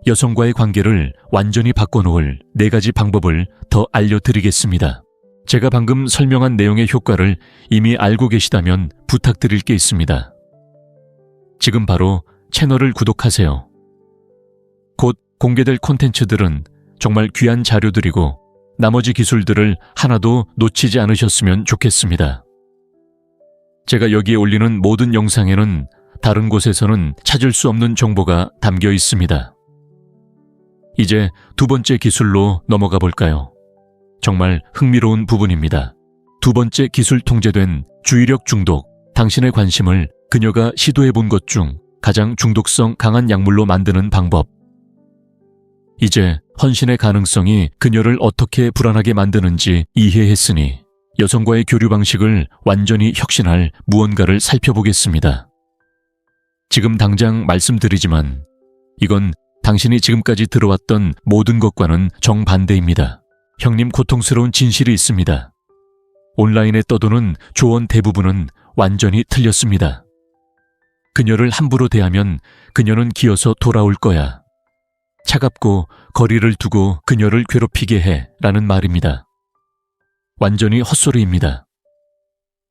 여성과의 관계를 완전히 바꿔놓을 4가지 방법을 더 알려드리겠습니다. 제가 방금 설명한 내용의 효과를 이미 알고 계시다면 부탁드릴 게 있습니다. 지금 바로 채널을 구독하세요. 곧 공개될 콘텐츠들은 정말 귀한 자료들이고 나머지 기술들을 하나도 놓치지 않으셨으면 좋겠습니다. 제가 여기에 올리는 모든 영상에는 다른 곳에서는 찾을 수 없는 정보가 담겨 있습니다. 이제 2번째 기술로 넘어가 볼까요? 정말 흥미로운 부분입니다. 2번째 기술 통제된 주의력 중독, 당신의 관심을 그녀가 시도해 본 것 중 가장 중독성 강한 약물로 만드는 방법. 이제 헌신의 가능성이 그녀를 어떻게 불안하게 만드는지 이해했으니 여성과의 교류 방식을 완전히 혁신할 무언가를 살펴보겠습니다. 지금 당장 말씀드리지만 이건 당신이 지금까지 들어왔던 모든 것과는 정반대입니다. 형님, 고통스러운 진실이 있습니다. 온라인에 떠도는 조언 대부분은 완전히 틀렸습니다. 그녀를 함부로 대하면 그녀는 기어서 돌아올 거야. 차갑고 거리를 두고 그녀를 괴롭히게 해 라는 말입니다. 완전히 헛소리입니다.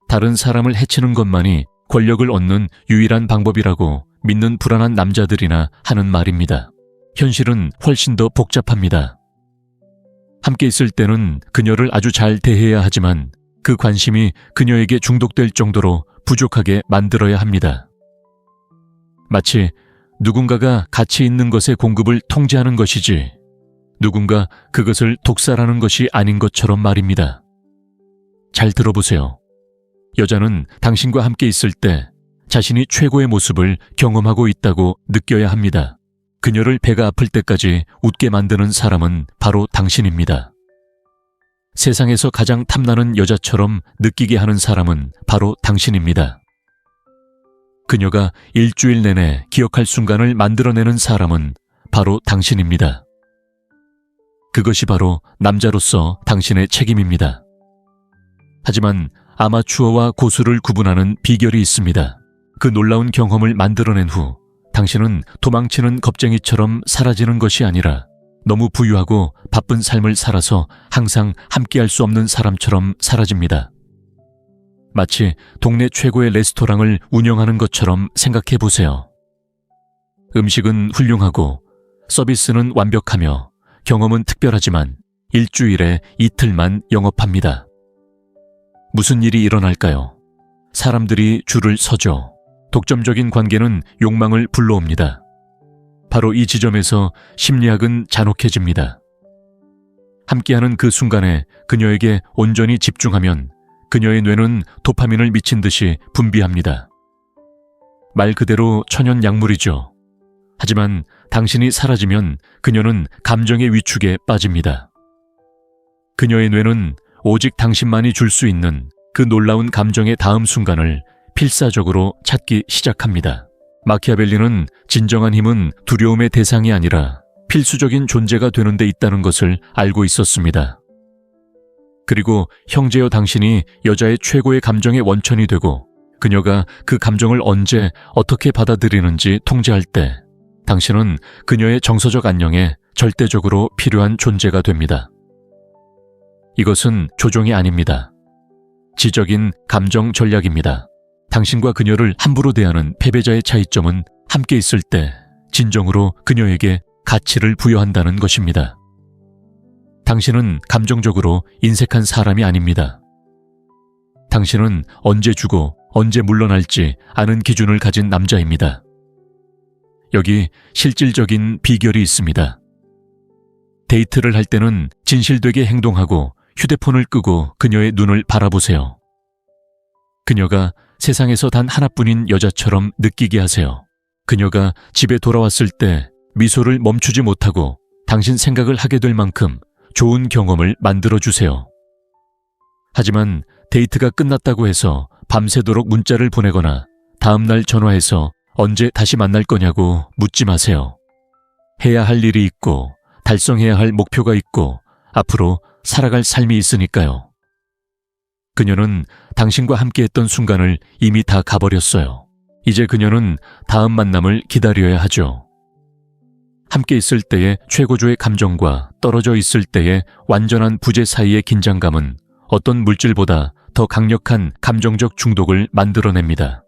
다른 사람을 해치는 것만이 권력을 얻는 유일한 방법이라고 믿는 불안한 남자들이나 하는 말입니다. 현실은 훨씬 더 복잡합니다. 함께 있을 때는 그녀를 아주 잘 대해야 하지만 그 관심이 그녀에게 중독될 정도로 부족하게 만들어야 합니다. 마치 누군가가 가치 있는 것의 공급을 통제하는 것이지 누군가 그것을 독살하는 것이 아닌 것처럼 말입니다. 잘 들어보세요. 여자는 당신과 함께 있을 때 자신이 최고의 모습을 경험하고 있다고 느껴야 합니다. 그녀를 배가 아플 때까지 웃게 만드는 사람은 바로 당신입니다. 세상에서 가장 탐나는 여자처럼 느끼게 하는 사람은 바로 당신입니다. 그녀가 일주일 내내 기억할 순간을 만들어내는 사람은 바로 당신입니다. 그것이 바로 남자로서 당신의 책임입니다. 하지만 아마추어와 고수를 구분하는 비결이 있습니다. 그 놀라운 경험을 만들어낸 후 당신은 도망치는 겁쟁이처럼 사라지는 것이 아니라 너무 부유하고 바쁜 삶을 살아서 항상 함께할 수 없는 사람처럼 사라집니다. 마치 동네 최고의 레스토랑을 운영하는 것처럼 생각해 보세요. 음식은 훌륭하고 서비스는 완벽하며 경험은 특별하지만 일주일에 이틀만 영업합니다. 무슨 일이 일어날까요? 사람들이 줄을 서죠. 독점적인 관계는 욕망을 불러옵니다. 바로 이 지점에서 심리학은 잔혹해집니다. 함께하는 그 순간에 그녀에게 온전히 집중하면 그녀의 뇌는 도파민을 미친 듯이 분비합니다. 말 그대로 천연 약물이죠. 하지만 당신이 사라지면 그녀는 감정의 위축에 빠집니다. 그녀의 뇌는 오직 당신만이 줄 수 있는 그 놀라운 감정의 다음 순간을 필사적으로 찾기 시작합니다. 마키아벨리는 진정한 힘은 두려움의 대상이 아니라 필수적인 존재가 되는 데 있다는 것을 알고 있었습니다. 그리고 형제여 당신이 여자의 최고의 감정의 원천이 되고 그녀가 그 감정을 언제 어떻게 받아들이는지 통제할 때 당신은 그녀의 정서적 안녕에 절대적으로 필요한 존재가 됩니다. 이것은 조종이 아닙니다. 지적인 감정 전략입니다. 당신과 그녀를 함부로 대하는 패배자의 차이점은 함께 있을 때 진정으로 그녀에게 가치를 부여한다는 것입니다. 당신은 감정적으로 인색한 사람이 아닙니다. 당신은 언제 주고 언제 물러날지 아는 기준을 가진 남자입니다. 여기 실질적인 비결이 있습니다. 데이트를 할 때는 진실되게 행동하고 휴대폰을 끄고 그녀의 눈을 바라보세요. 그녀가 세상에서 단 하나뿐인 여자처럼 느끼게 하세요. 그녀가 집에 돌아왔을 때 미소를 멈추지 못하고 당신 생각을 하게 될 만큼 좋은 경험을 만들어주세요. 하지만 데이트가 끝났다고 해서 밤새도록 문자를 보내거나 다음날 전화해서 언제 다시 만날 거냐고 묻지 마세요. 해야 할 일이 있고 달성해야 할 목표가 있고 앞으로 살아갈 삶이 있으니까요. 그녀는 당신과 함께했던 순간을 이미 다 가버렸어요. 이제 그녀는 다음 만남을 기다려야 하죠. 함께 있을 때의 최고조의 감정과 떨어져 있을 때의 완전한 부재 사이의 긴장감은 어떤 물질보다 더 강력한 감정적 중독을 만들어냅니다.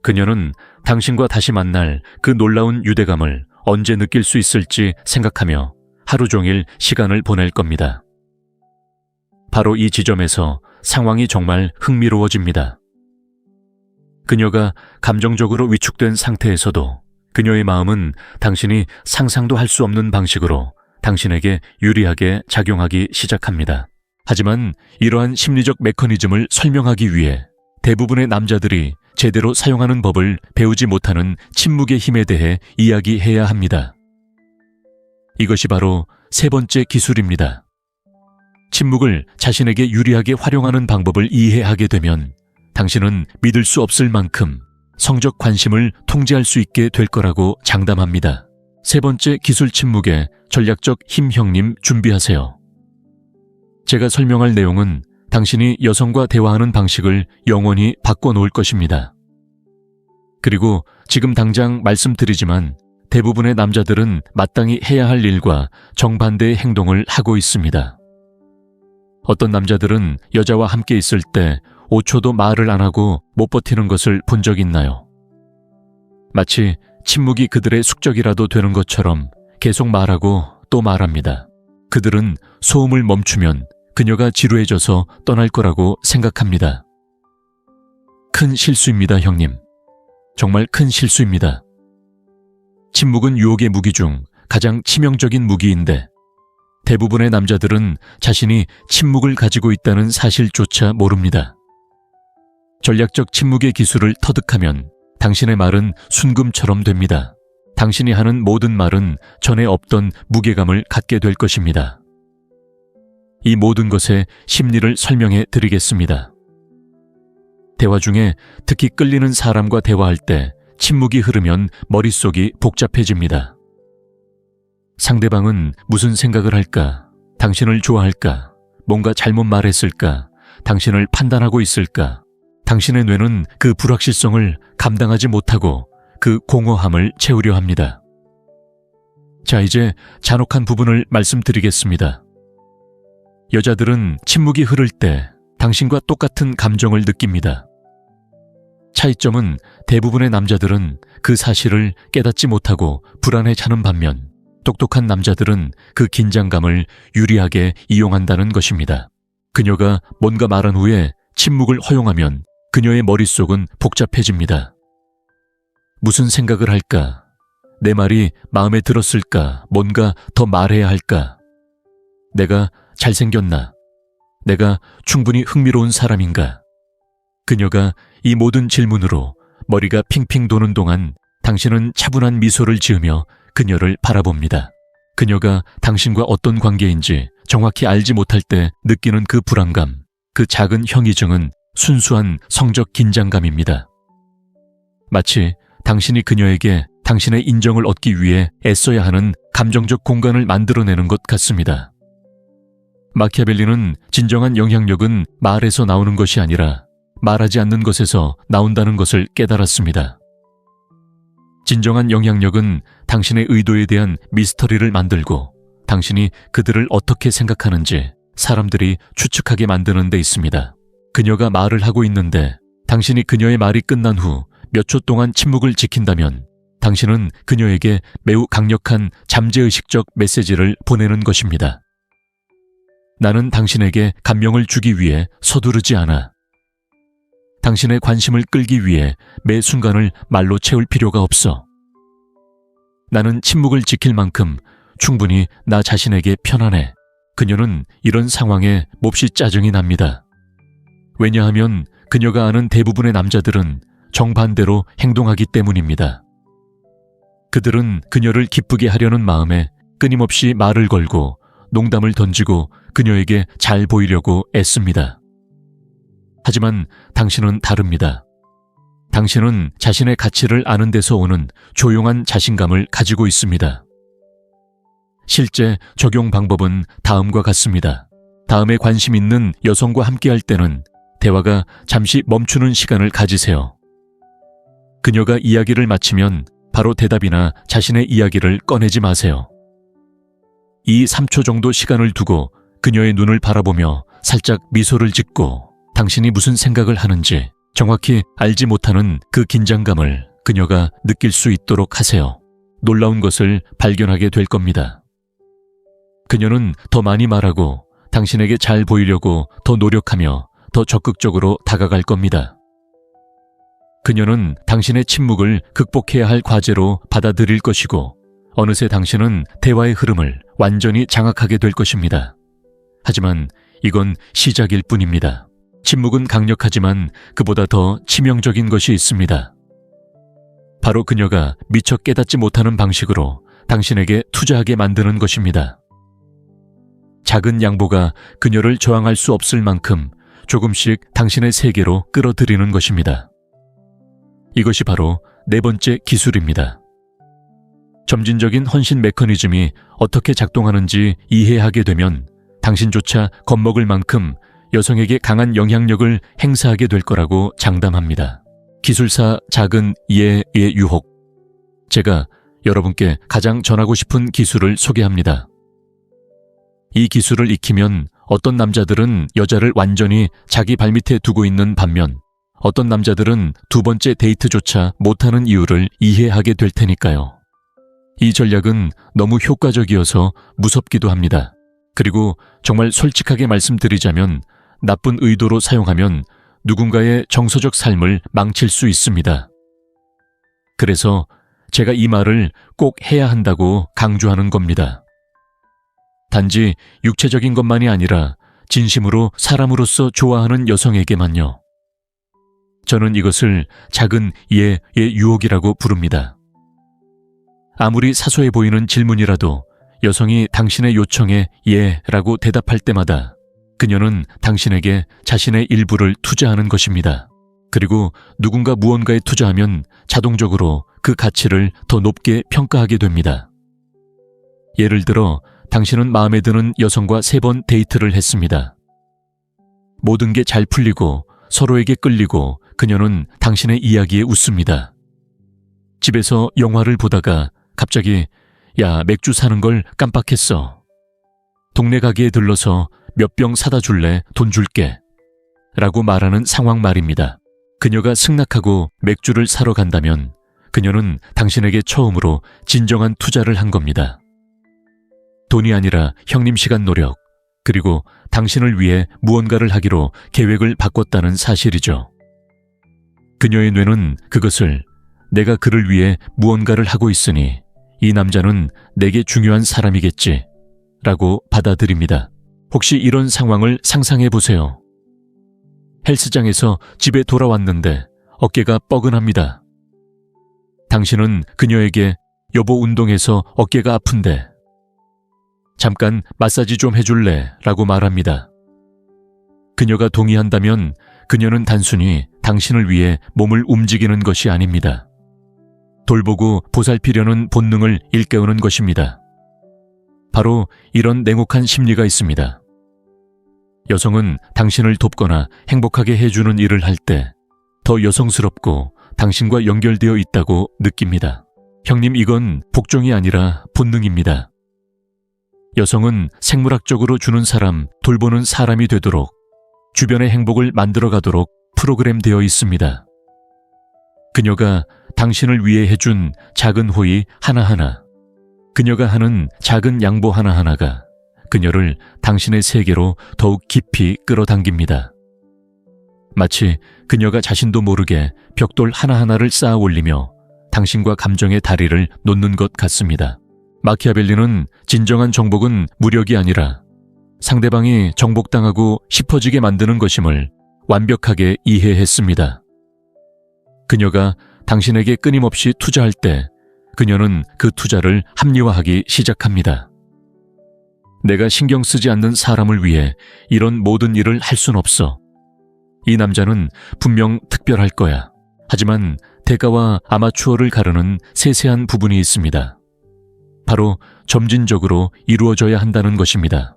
그녀는 당신과 다시 만날 그 놀라운 유대감을 언제 느낄 수 있을지 생각하며 하루 종일 시간을 보낼 겁니다. 바로 이 지점에서 상황이 정말 흥미로워집니다. 그녀가 감정적으로 위축된 상태에서도 그녀의 마음은 당신이 상상도 할 수 없는 방식으로 당신에게 유리하게 작용하기 시작합니다. 하지만 이러한 심리적 메커니즘을 설명하기 위해 대부분의 남자들이 제대로 사용하는 법을 배우지 못하는 침묵의 힘에 대해 이야기해야 합니다. 이것이 바로 세 번째 기술입니다. 침묵을 자신에게 유리하게 활용하는 방법을 이해하게 되면 당신은 믿을 수 없을 만큼 성적 관심을 통제할 수 있게 될 거라고 장담합니다. 세 번째 기술 침묵의 전략적 힘 형님 준비하세요. 제가 설명할 내용은 당신이 여성과 대화하는 방식을 영원히 바꿔놓을 것입니다. 그리고 지금 당장 말씀드리지만 대부분의 남자들은 마땅히 해야 할 일과 정반대의 행동을 하고 있습니다. 어떤 남자들은 여자와 함께 있을 때 5초도 말을 안 하고 못 버티는 것을 본 적 있나요? 마치 침묵이 그들의 숙적이라도 되는 것처럼 계속 말하고 또 말합니다. 그들은 소음을 멈추면 그녀가 지루해져서 떠날 거라고 생각합니다. 큰 실수입니다, 형님. 정말 큰 실수입니다. 침묵은 유혹의 무기 중 가장 치명적인 무기인데 대부분의 남자들은 자신이 침묵을 가지고 있다는 사실조차 모릅니다. 전략적 침묵의 기술을 터득하면 당신의 말은 순금처럼 됩니다. 당신이 하는 모든 말은 전에 없던 무게감을 갖게 될 것입니다. 이 모든 것의 심리를 설명해 드리겠습니다. 대화 중에 특히 끌리는 사람과 대화할 때 침묵이 흐르면 머릿속이 복잡해집니다. 상대방은 무슨 생각을 할까? 당신을 좋아할까? 뭔가 잘못 말했을까? 당신을 판단하고 있을까? 당신의 뇌는 그 불확실성을 감당하지 못하고 그 공허함을 채우려 합니다. 자, 이제 잔혹한 부분을 말씀드리겠습니다. 여자들은 침묵이 흐를 때 당신과 똑같은 감정을 느낍니다. 차이점은 대부분의 남자들은 그 사실을 깨닫지 못하고 불안에 차는 반면 똑똑한 남자들은 그 긴장감을 유리하게 이용한다는 것입니다. 그녀가 뭔가 말한 후에 침묵을 허용하면 그녀의 머릿속은 복잡해집니다. 무슨 생각을 할까? 내 말이 마음에 들었을까? 뭔가 더 말해야 할까? 내가 잘생겼나? 내가 충분히 흥미로운 사람인가? 그녀가 이 모든 질문으로 머리가 핑핑 도는 동안 당신은 차분한 미소를 지으며 그녀를 바라봅니다. 그녀가 당신과 어떤 관계인지 정확히 알지 못할 때 느끼는 그 불안감, 그 작은 형이증은 순수한 성적 긴장감입니다. 마치 당신이 그녀에게 당신의 인정을 얻기 위해 애써야 하는 감정적 공간을 만들어내는 것 같습니다. 마키아벨리는 진정한 영향력은 말에서 나오는 것이 아니라 말하지 않는 것에서 나온다는 것을 깨달았습니다. 진정한 영향력은 당신의 의도에 대한 미스터리를 만들고 당신이 그들을 어떻게 생각하는지 사람들이 추측하게 만드는 데 있습니다. 그녀가 말을 하고 있는데 당신이 그녀의 말이 끝난 후 몇 초 동안 침묵을 지킨다면 당신은 그녀에게 매우 강력한 잠재의식적 메시지를 보내는 것입니다. 나는 당신에게 감명을 주기 위해 서두르지 않아. 당신의 관심을 끌기 위해 매 순간을 말로 채울 필요가 없어. 나는 침묵을 지킬 만큼 충분히 나 자신에게 편안해. 그녀는 이런 상황에 몹시 짜증이 납니다. 왜냐하면 그녀가 아는 대부분의 남자들은 정반대로 행동하기 때문입니다. 그들은 그녀를 기쁘게 하려는 마음에 끊임없이 말을 걸고 농담을 던지고 그녀에게 잘 보이려고 애씁니다. 하지만 당신은 다릅니다. 당신은 자신의 가치를 아는 데서 오는 조용한 자신감을 가지고 있습니다. 실제 적용 방법은 다음과 같습니다. 다음에 관심 있는 여성과 함께할 때는 대화가 잠시 멈추는 시간을 가지세요. 그녀가 이야기를 마치면 바로 대답이나 자신의 이야기를 꺼내지 마세요. 2-3초 정도 시간을 두고 그녀의 눈을 바라보며 살짝 미소를 짓고 당신이 무슨 생각을 하는지 정확히 알지 못하는 그 긴장감을 그녀가 느낄 수 있도록 하세요. 놀라운 것을 발견하게 될 겁니다. 그녀는 더 많이 말하고 당신에게 잘 보이려고 더 노력하며 더 적극적으로 다가갈 겁니다. 그녀는 당신의 침묵을 극복해야 할 과제로 받아들일 것이고 어느새 당신은 대화의 흐름을 완전히 장악하게 될 것입니다. 하지만 이건 시작일 뿐입니다. 침묵은 강력하지만 그보다 더 치명적인 것이 있습니다. 바로 그녀가 미처 깨닫지 못하는 방식으로 당신에게 투자하게 만드는 것입니다. 작은 양보가 그녀를 저항할 수 없을 만큼 조금씩 당신의 세계로 끌어들이는 것입니다. 이것이 바로 네 번째 기술입니다. 점진적인 헌신 메커니즘이 어떻게 작동하는지 이해하게 되면 당신조차 겁먹을 만큼 여성에게 강한 영향력을 행사하게 될 거라고 장담합니다. 기술사 작은 예의 유혹. 제가 여러분께 가장 전하고 싶은 기술을 소개합니다. 이 기술을 익히면 어떤 남자들은 여자를 완전히 자기 발밑에 두고 있는 반면 어떤 남자들은 두 번째 데이트조차 못하는 이유를 이해하게 될 테니까요. 이 전략은 너무 효과적이어서 무섭기도 합니다. 그리고 정말 솔직하게 말씀드리자면 나쁜 의도로 사용하면 누군가의 정서적 삶을 망칠 수 있습니다. 그래서 제가 이 말을 꼭 해야 한다고 강조하는 겁니다. 단지 육체적인 것만이 아니라 진심으로 사람으로서 좋아하는 여성에게만요. 저는 이것을 작은 예의 유혹이라고 부릅니다. 아무리 사소해 보이는 질문이라도 여성이 당신의 요청에 예라고 대답할 때마다 그녀는 당신에게 자신의 일부를 투자하는 것입니다. 그리고 누군가 무언가에 투자하면 자동적으로 그 가치를 더 높게 평가하게 됩니다. 예를 들어 당신은 마음에 드는 여성과 3번 데이트를 했습니다. 모든 게 잘 풀리고 서로에게 끌리고 그녀는 당신의 이야기에 웃습니다. 집에서 영화를 보다가 갑자기 야, 맥주 사는 걸 깜빡했어. 동네 가게에 들러서 몇 병 사다 줄래? 돈 줄게. 라고 말하는 상황 말입니다. 그녀가 승낙하고 맥주를 사러 간다면 그녀는 당신에게 처음으로 진정한 투자를 한 겁니다. 돈이 아니라 형님 시간 노력, 그리고 당신을 위해 무언가를 하기로 계획을 바꿨다는 사실이죠. 그녀의 뇌는 그것을 내가 그를 위해 무언가를 하고 있으니 이 남자는 내게 중요한 사람이겠지 라고 받아들입니다. 혹시 이런 상황을 상상해 보세요. 헬스장에서 집에 돌아왔는데 어깨가 뻐근합니다. 당신은 그녀에게 여보 운동해서 어깨가 아픈데 잠깐 마사지 좀 해줄래? 라고 말합니다. 그녀가 동의한다면 그녀는 단순히 당신을 위해 몸을 움직이는 것이 아닙니다. 돌보고 보살피려는 본능을 일깨우는 것입니다. 바로 이런 냉혹한 심리가 있습니다. 여성은 당신을 돕거나 행복하게 해주는 일을 할 때 더 여성스럽고 당신과 연결되어 있다고 느낍니다. 형님, 이건 복종이 아니라 본능입니다. 여성은 생물학적으로 주는 사람, 돌보는 사람이 되도록 주변의 행복을 만들어가도록 프로그램되어 있습니다. 그녀가 당신을 위해 해준 작은 호의 하나하나, 그녀가 하는 작은 양보 하나하나가 그녀를 당신의 세계로 더욱 깊이 끌어당깁니다. 마치 그녀가 자신도 모르게 벽돌 하나하나를 쌓아 올리며 당신과 감정의 다리를 놓는 것 같습니다. 마키아벨리는 진정한 정복은 무력이 아니라 상대방이 정복당하고 싶어지게 만드는 것임을 완벽하게 이해했습니다. 그녀가 당신에게 끊임없이 투자할 때 그녀는 그 투자를 합리화하기 시작합니다. 내가 신경 쓰지 않는 사람을 위해 이런 모든 일을 할 순 없어. 이 남자는 분명 특별할 거야. 하지만 대가와 아마추어를 가르는 세세한 부분이 있습니다. 바로 점진적으로 이루어져야 한다는 것입니다.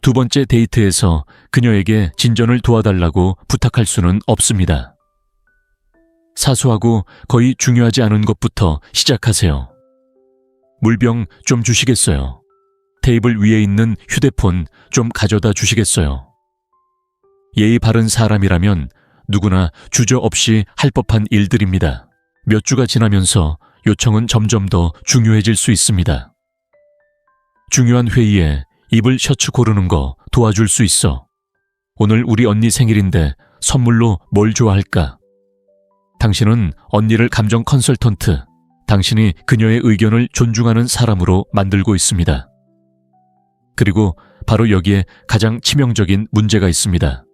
두 번째 데이트에서 그녀에게 진전을 도와달라고 부탁할 수는 없습니다. 사소하고 거의 중요하지 않은 것부터 시작하세요. 물병 좀 주시겠어요? 테이블 위에 있는 휴대폰 좀 가져다 주시겠어요? 예의 바른 사람이라면 누구나 주저없이 할 법한 일들입니다. 몇 주가 지나면서 요청은 점점 더 중요해질 수 있습니다. 중요한 회의에 입을 셔츠 고르는 거 도와줄 수 있어. 오늘 우리 언니 생일인데 선물로 뭘 좋아할까? 당신은 언니를 감정 컨설턴트, 당신이 그녀의 의견을 존중하는 사람으로 만들고 있습니다. 그리고 바로 여기에 가장 치명적인 문제가 있습니다.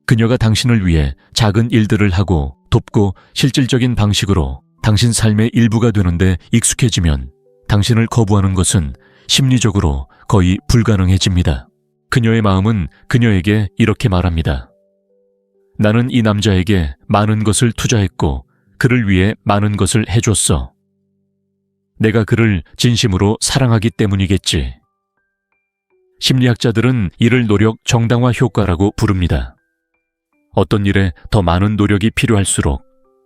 그녀가 당신을 위해 작은 일들을 하고 돕고 실질적인 방식으로 당신 삶의 일부가 되는데 익숙해지면 당신을 거부하는 것은 심리적으로 거의 불가능해집니다. 그녀의 마음은 그녀에게 이렇게 말합니다. 나는 이 남자에게 많은 것을 투자했고 그를 위해 많은 것을 해줬어. 내가 그를 진심으로 사랑하기 때문이겠지. 심리학자들은 이를 노력 정당화 효과라고 부릅니다. 어떤 일에 더 많은 노력이 필요할수록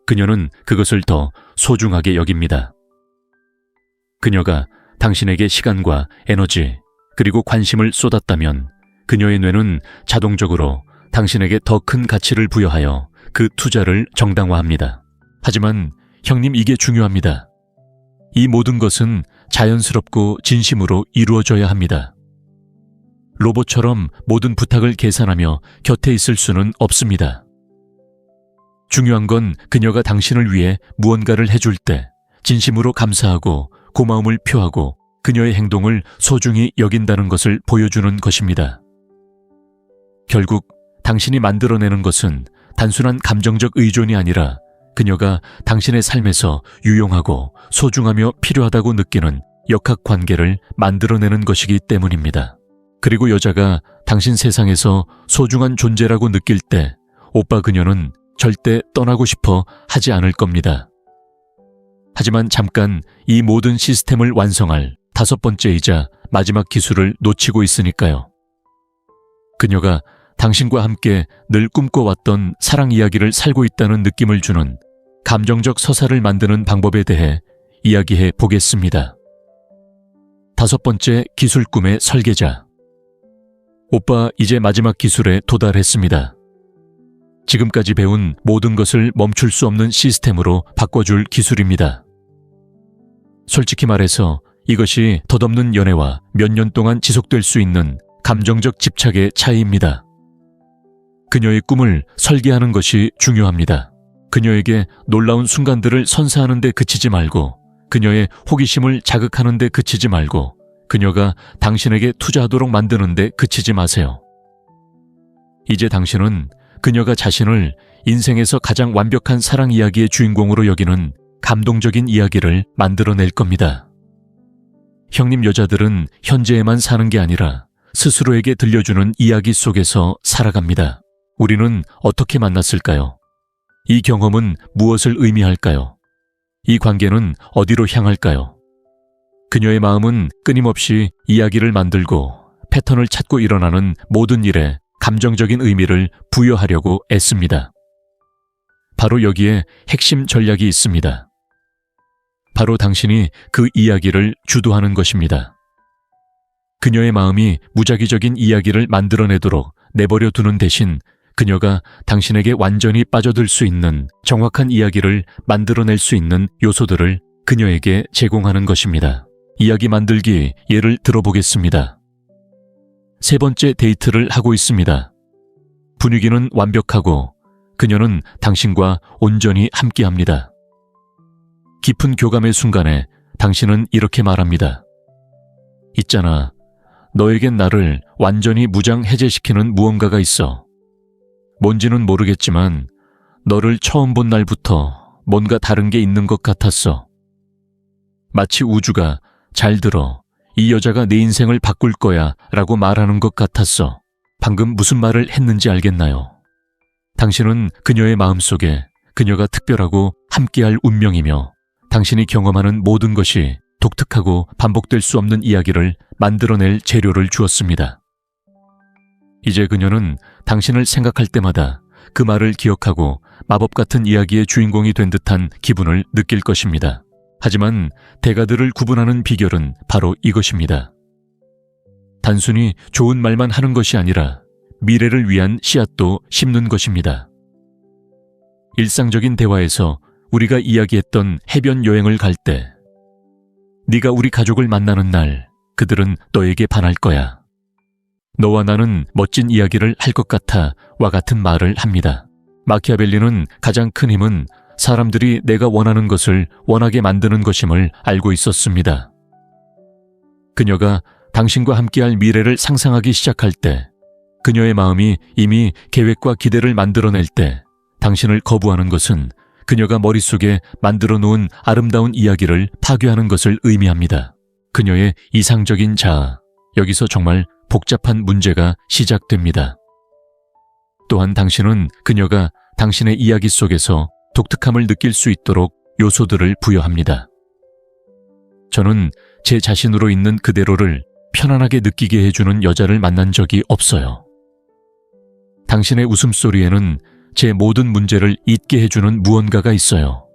그녀는 그것을 더 소중하게 여깁니다. 그녀가 당신에게 시간과 에너지 그리고 관심을 쏟았다면 그녀의 뇌는 자동적으로 당신에게 더 큰 가치를 부여하여 그 투자를 정당화합니다. 하지만 형님, 이게 중요합니다. 이 모든 것은 자연스럽고 진심으로 이루어져야 합니다. 로봇처럼 모든 부탁을 계산하며 곁에 있을 수는 없습니다. 중요한 건 그녀가 당신을 위해 무언가를 해줄 때 진심으로 감사하고 고마움을 표하고 그녀의 행동을 소중히 여긴다는 것을 보여주는 것입니다. 결국 당신이 만들어내는 것은 단순한 감정적 의존이 아니라 그녀가 당신의 삶에서 유용하고 소중하며 필요하다고 느끼는 역학관계를 만들어내는 것이기 때문입니다. 그리고 여자가 당신 세상에서 소중한 존재라고 느낄 때 오빠 그녀는 절대 떠나고 싶어 하지 않을 겁니다. 하지만 잠깐 이 모든 시스템을 완성할 5번째이자 마지막 기술을 놓치고 있으니까요. 그녀가 당신과 함께 늘 꿈꿔왔던 사랑 이야기를 살고 있다는 느낌을 주는 감정적 서사를 만드는 방법에 대해 이야기해 보겠습니다. 5번째 기술 꿈의 설계자. 오빠, 이제 마지막 기술에 도달했습니다. 지금까지 배운 모든 것을 멈출 수 없는 시스템으로 바꿔줄 기술입니다. 솔직히 말해서 이것이 덧없는 연애와 몇 년 동안 지속될 수 있는 감정적 집착의 차이입니다. 그녀의 꿈을 설계하는 것이 중요합니다. 그녀에게 놀라운 순간들을 선사하는 데 그치지 말고, 그녀의 호기심을 자극하는 데 그치지 말고, 그녀가 당신에게 투자하도록 만드는 데 그치지 마세요. 이제 당신은 그녀가 자신을 인생에서 가장 완벽한 사랑 이야기의 주인공으로 여기는 감동적인 이야기를 만들어낼 겁니다. 형님, 여자들은 현재에만 사는 게 아니라 스스로에게 들려주는 이야기 속에서 살아갑니다. 우리는 어떻게 만났을까요? 이 경험은 무엇을 의미할까요? 이 관계는 어디로 향할까요? 그녀의 마음은 끊임없이 이야기를 만들고 패턴을 찾고 일어나는 모든 일에 감정적인 의미를 부여하려고 애씁니다. 바로 여기에 핵심 전략이 있습니다. 바로 당신이 그 이야기를 주도하는 것입니다. 그녀의 마음이 무작위적인 이야기를 만들어내도록 내버려 두는 대신 그녀가 당신에게 완전히 빠져들 수 있는 정확한 이야기를 만들어낼 수 있는 요소들을 그녀에게 제공하는 것입니다. 이야기 만들기 예를 들어보겠습니다. 3번째 데이트를 하고 있습니다. 분위기는 완벽하고 그녀는 당신과 온전히 함께합니다. 깊은 교감의 순간에 당신은 이렇게 말합니다. 있잖아, 너에겐 나를 완전히 무장 해제시키는 무언가가 있어. 뭔지는 모르겠지만 너를 처음 본 날부터 뭔가 다른 게 있는 것 같았어. 마치 우주가 잘 들어, 이 여자가 내 인생을 바꿀 거야 라고 말하는 것 같았어. 방금 무슨 말을 했는지 알겠나요? 당신은 그녀의 마음속에 그녀가 특별하고 함께할 운명이며 당신이 경험하는 모든 것이 독특하고 반복될 수 없는 이야기를 만들어낼 재료를 주었습니다. 이제 그녀는 당신을 생각할 때마다 그 말을 기억하고 마법 같은 이야기의 주인공이 된 듯한 기분을 느낄 것입니다. 하지만 대가들을 구분하는 비결은 바로 이것입니다. 단순히 좋은 말만 하는 것이 아니라 미래를 위한 씨앗도 심는 것입니다. 일상적인 대화에서 우리가 이야기했던 해변 여행을 갈 때, 네가 우리 가족을 만나는 날 그들은 너에게 반할 거야. 너와 나는 멋진 이야기를 할 것 같아 와 같은 말을 합니다. 마키아벨리는 가장 큰 힘은 사람들이 내가 원하는 것을 원하게 만드는 것임을 알고 있었습니다. 그녀가 당신과 함께할 미래를 상상하기 시작할 때, 그녀의 마음이 이미 계획과 기대를 만들어낼 때 당신을 거부하는 것은 그녀가 머릿속에 만들어 놓은 아름다운 이야기를 파괴하는 것을 의미합니다. 그녀의 이상적인 자아, 여기서 정말 복잡한 문제가 시작됩니다. 또한 당신은 그녀가 당신의 이야기 속에서 독특함을 느낄 수 있도록 요소들을 부여합니다. 저는 제 자신으로 있는 그대로를 편안하게 느끼게 해주는 여자를 만난 적이 없어요. 당신의 웃음소리에는 제 모든 문제를 잊게 해주는 무언가가 있어요.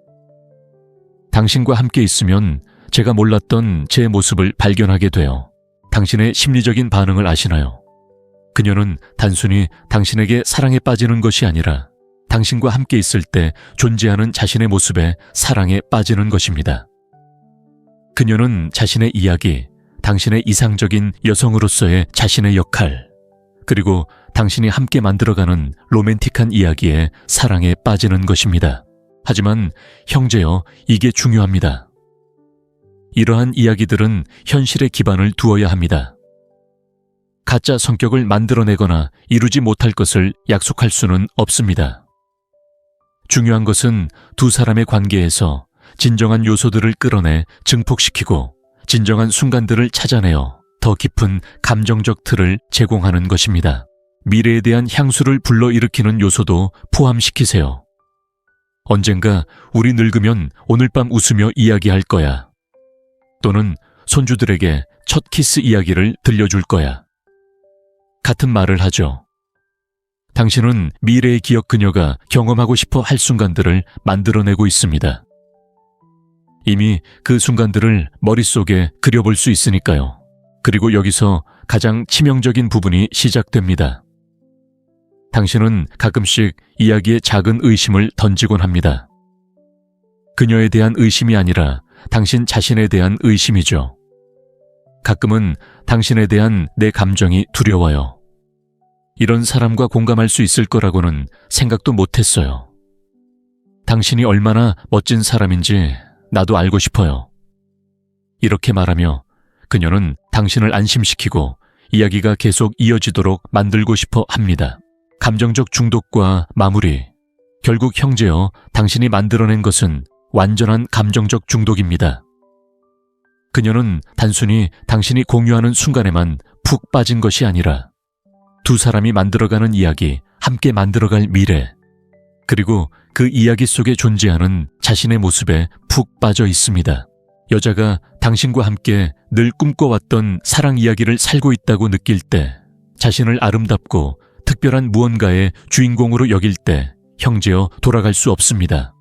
당신과 함께 있으면 제가 몰랐던 제 모습을 발견하게 돼요. 당신의 심리적인 반응을 아시나요? 그녀는 단순히 당신에게 사랑에 빠지는 것이 아니라 당신과 함께 있을 때 존재하는 자신의 모습에 사랑에 빠지는 것입니다. 그녀는 자신의 이야기, 당신의 이상적인 여성으로서의 자신의 역할, 그리고 당신이 함께 만들어가는 로맨틱한 이야기에 사랑에 빠지는 것입니다. 하지만 형제여, 이게 중요합니다. 이러한 이야기들은 현실에 기반을 두어야 합니다. 가짜 성격을 만들어내거나 이루지 못할 것을 약속할 수는 없습니다. 중요한 것은 두 사람의 관계에서 진정한 요소들을 끌어내 증폭시키고 진정한 순간들을 찾아내어 더 깊은 감정적 틀을 제공하는 것입니다. 미래에 대한 향수를 불러일으키는 요소도 포함시키세요. 언젠가 우리 늙으면 오늘 밤 웃으며 이야기할 거야. 또는 손주들에게 첫 키스 이야기를 들려줄 거야. 같은 말을 하죠. 당신은 미래의 기억 그녀가 경험하고 싶어 할 순간들을 만들어내고 있습니다. 이미 그 순간들을 머릿속에 그려볼 수 있으니까요. 그리고 여기서 가장 치명적인 부분이 시작됩니다. 당신은 가끔씩 이야기에 작은 의심을 던지곤 합니다. 그녀에 대한 의심이 아니라 당신 자신에 대한 의심이죠. 가끔은 당신에 대한 내 감정이 두려워요. 이런 사람과 공감할 수 있을 거라고는 생각도 못했어요. 당신이 얼마나 멋진 사람인지 나도 알고 싶어요. 이렇게 말하며 그녀는 당신을 안심시키고 이야기가 계속 이어지도록 만들고 싶어 합니다. 감정적 중독과 마무리. 결국 형제여, 당신이 만들어낸 것은 완전한 감정적 중독입니다. 그녀는 단순히 당신이 공유하는 순간에만 푹 빠진 것이 아니라 두 사람이 만들어가는 이야기, 함께 만들어갈 미래, 그리고 그 이야기 속에 존재하는 자신의 모습에 푹 빠져 있습니다. 여자가 당신과 함께 늘 꿈꿔왔던 사랑 이야기를 살고 있다고 느낄 때, 자신을 아름답고 특별한 무언가의 주인공으로 여길 때 형제여 돌아갈 수 없습니다.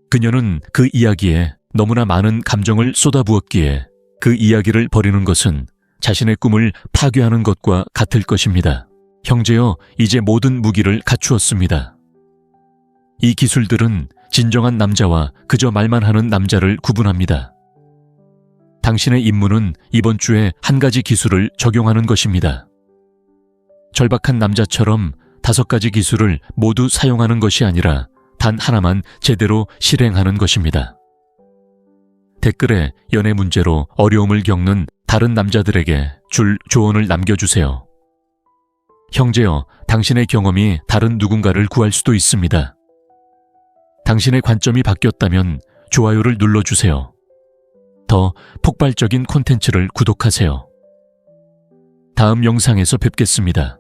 그녀는 그 이야기에 너무나 많은 감정을 쏟아부었기에 그 이야기를 버리는 것은 자신의 꿈을 파괴하는 것과 같을 것입니다. 형제여, 이제 모든 무기를 갖추었습니다. 이 기술들은 진정한 남자와 그저 말만 하는 남자를 구분합니다. 당신의 임무는 이번 주에 한 가지 기술을 적용하는 것입니다. 절박한 남자처럼 5가지 기술을 모두 사용하는 것이 아니라 단 하나만 제대로 실행하는 것입니다. 댓글에 연애 문제로 어려움을 겪는 다른 남자들에게 줄 조언을 남겨주세요. 형제여, 당신의 경험이 다른 누군가를 구할 수도 있습니다. 당신의 관점이 바뀌었다면 좋아요를 눌러주세요. 더 폭발적인 콘텐츠를 구독하세요. 다음 영상에서 뵙겠습니다.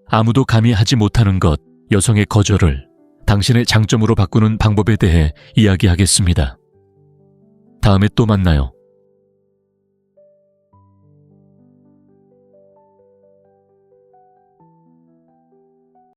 아무도 감히 하지 못하는 것, 여성의 거절을 당신의 장점으로 바꾸는 방법에 대해 이야기하겠습니다. 다음에 또 만나요.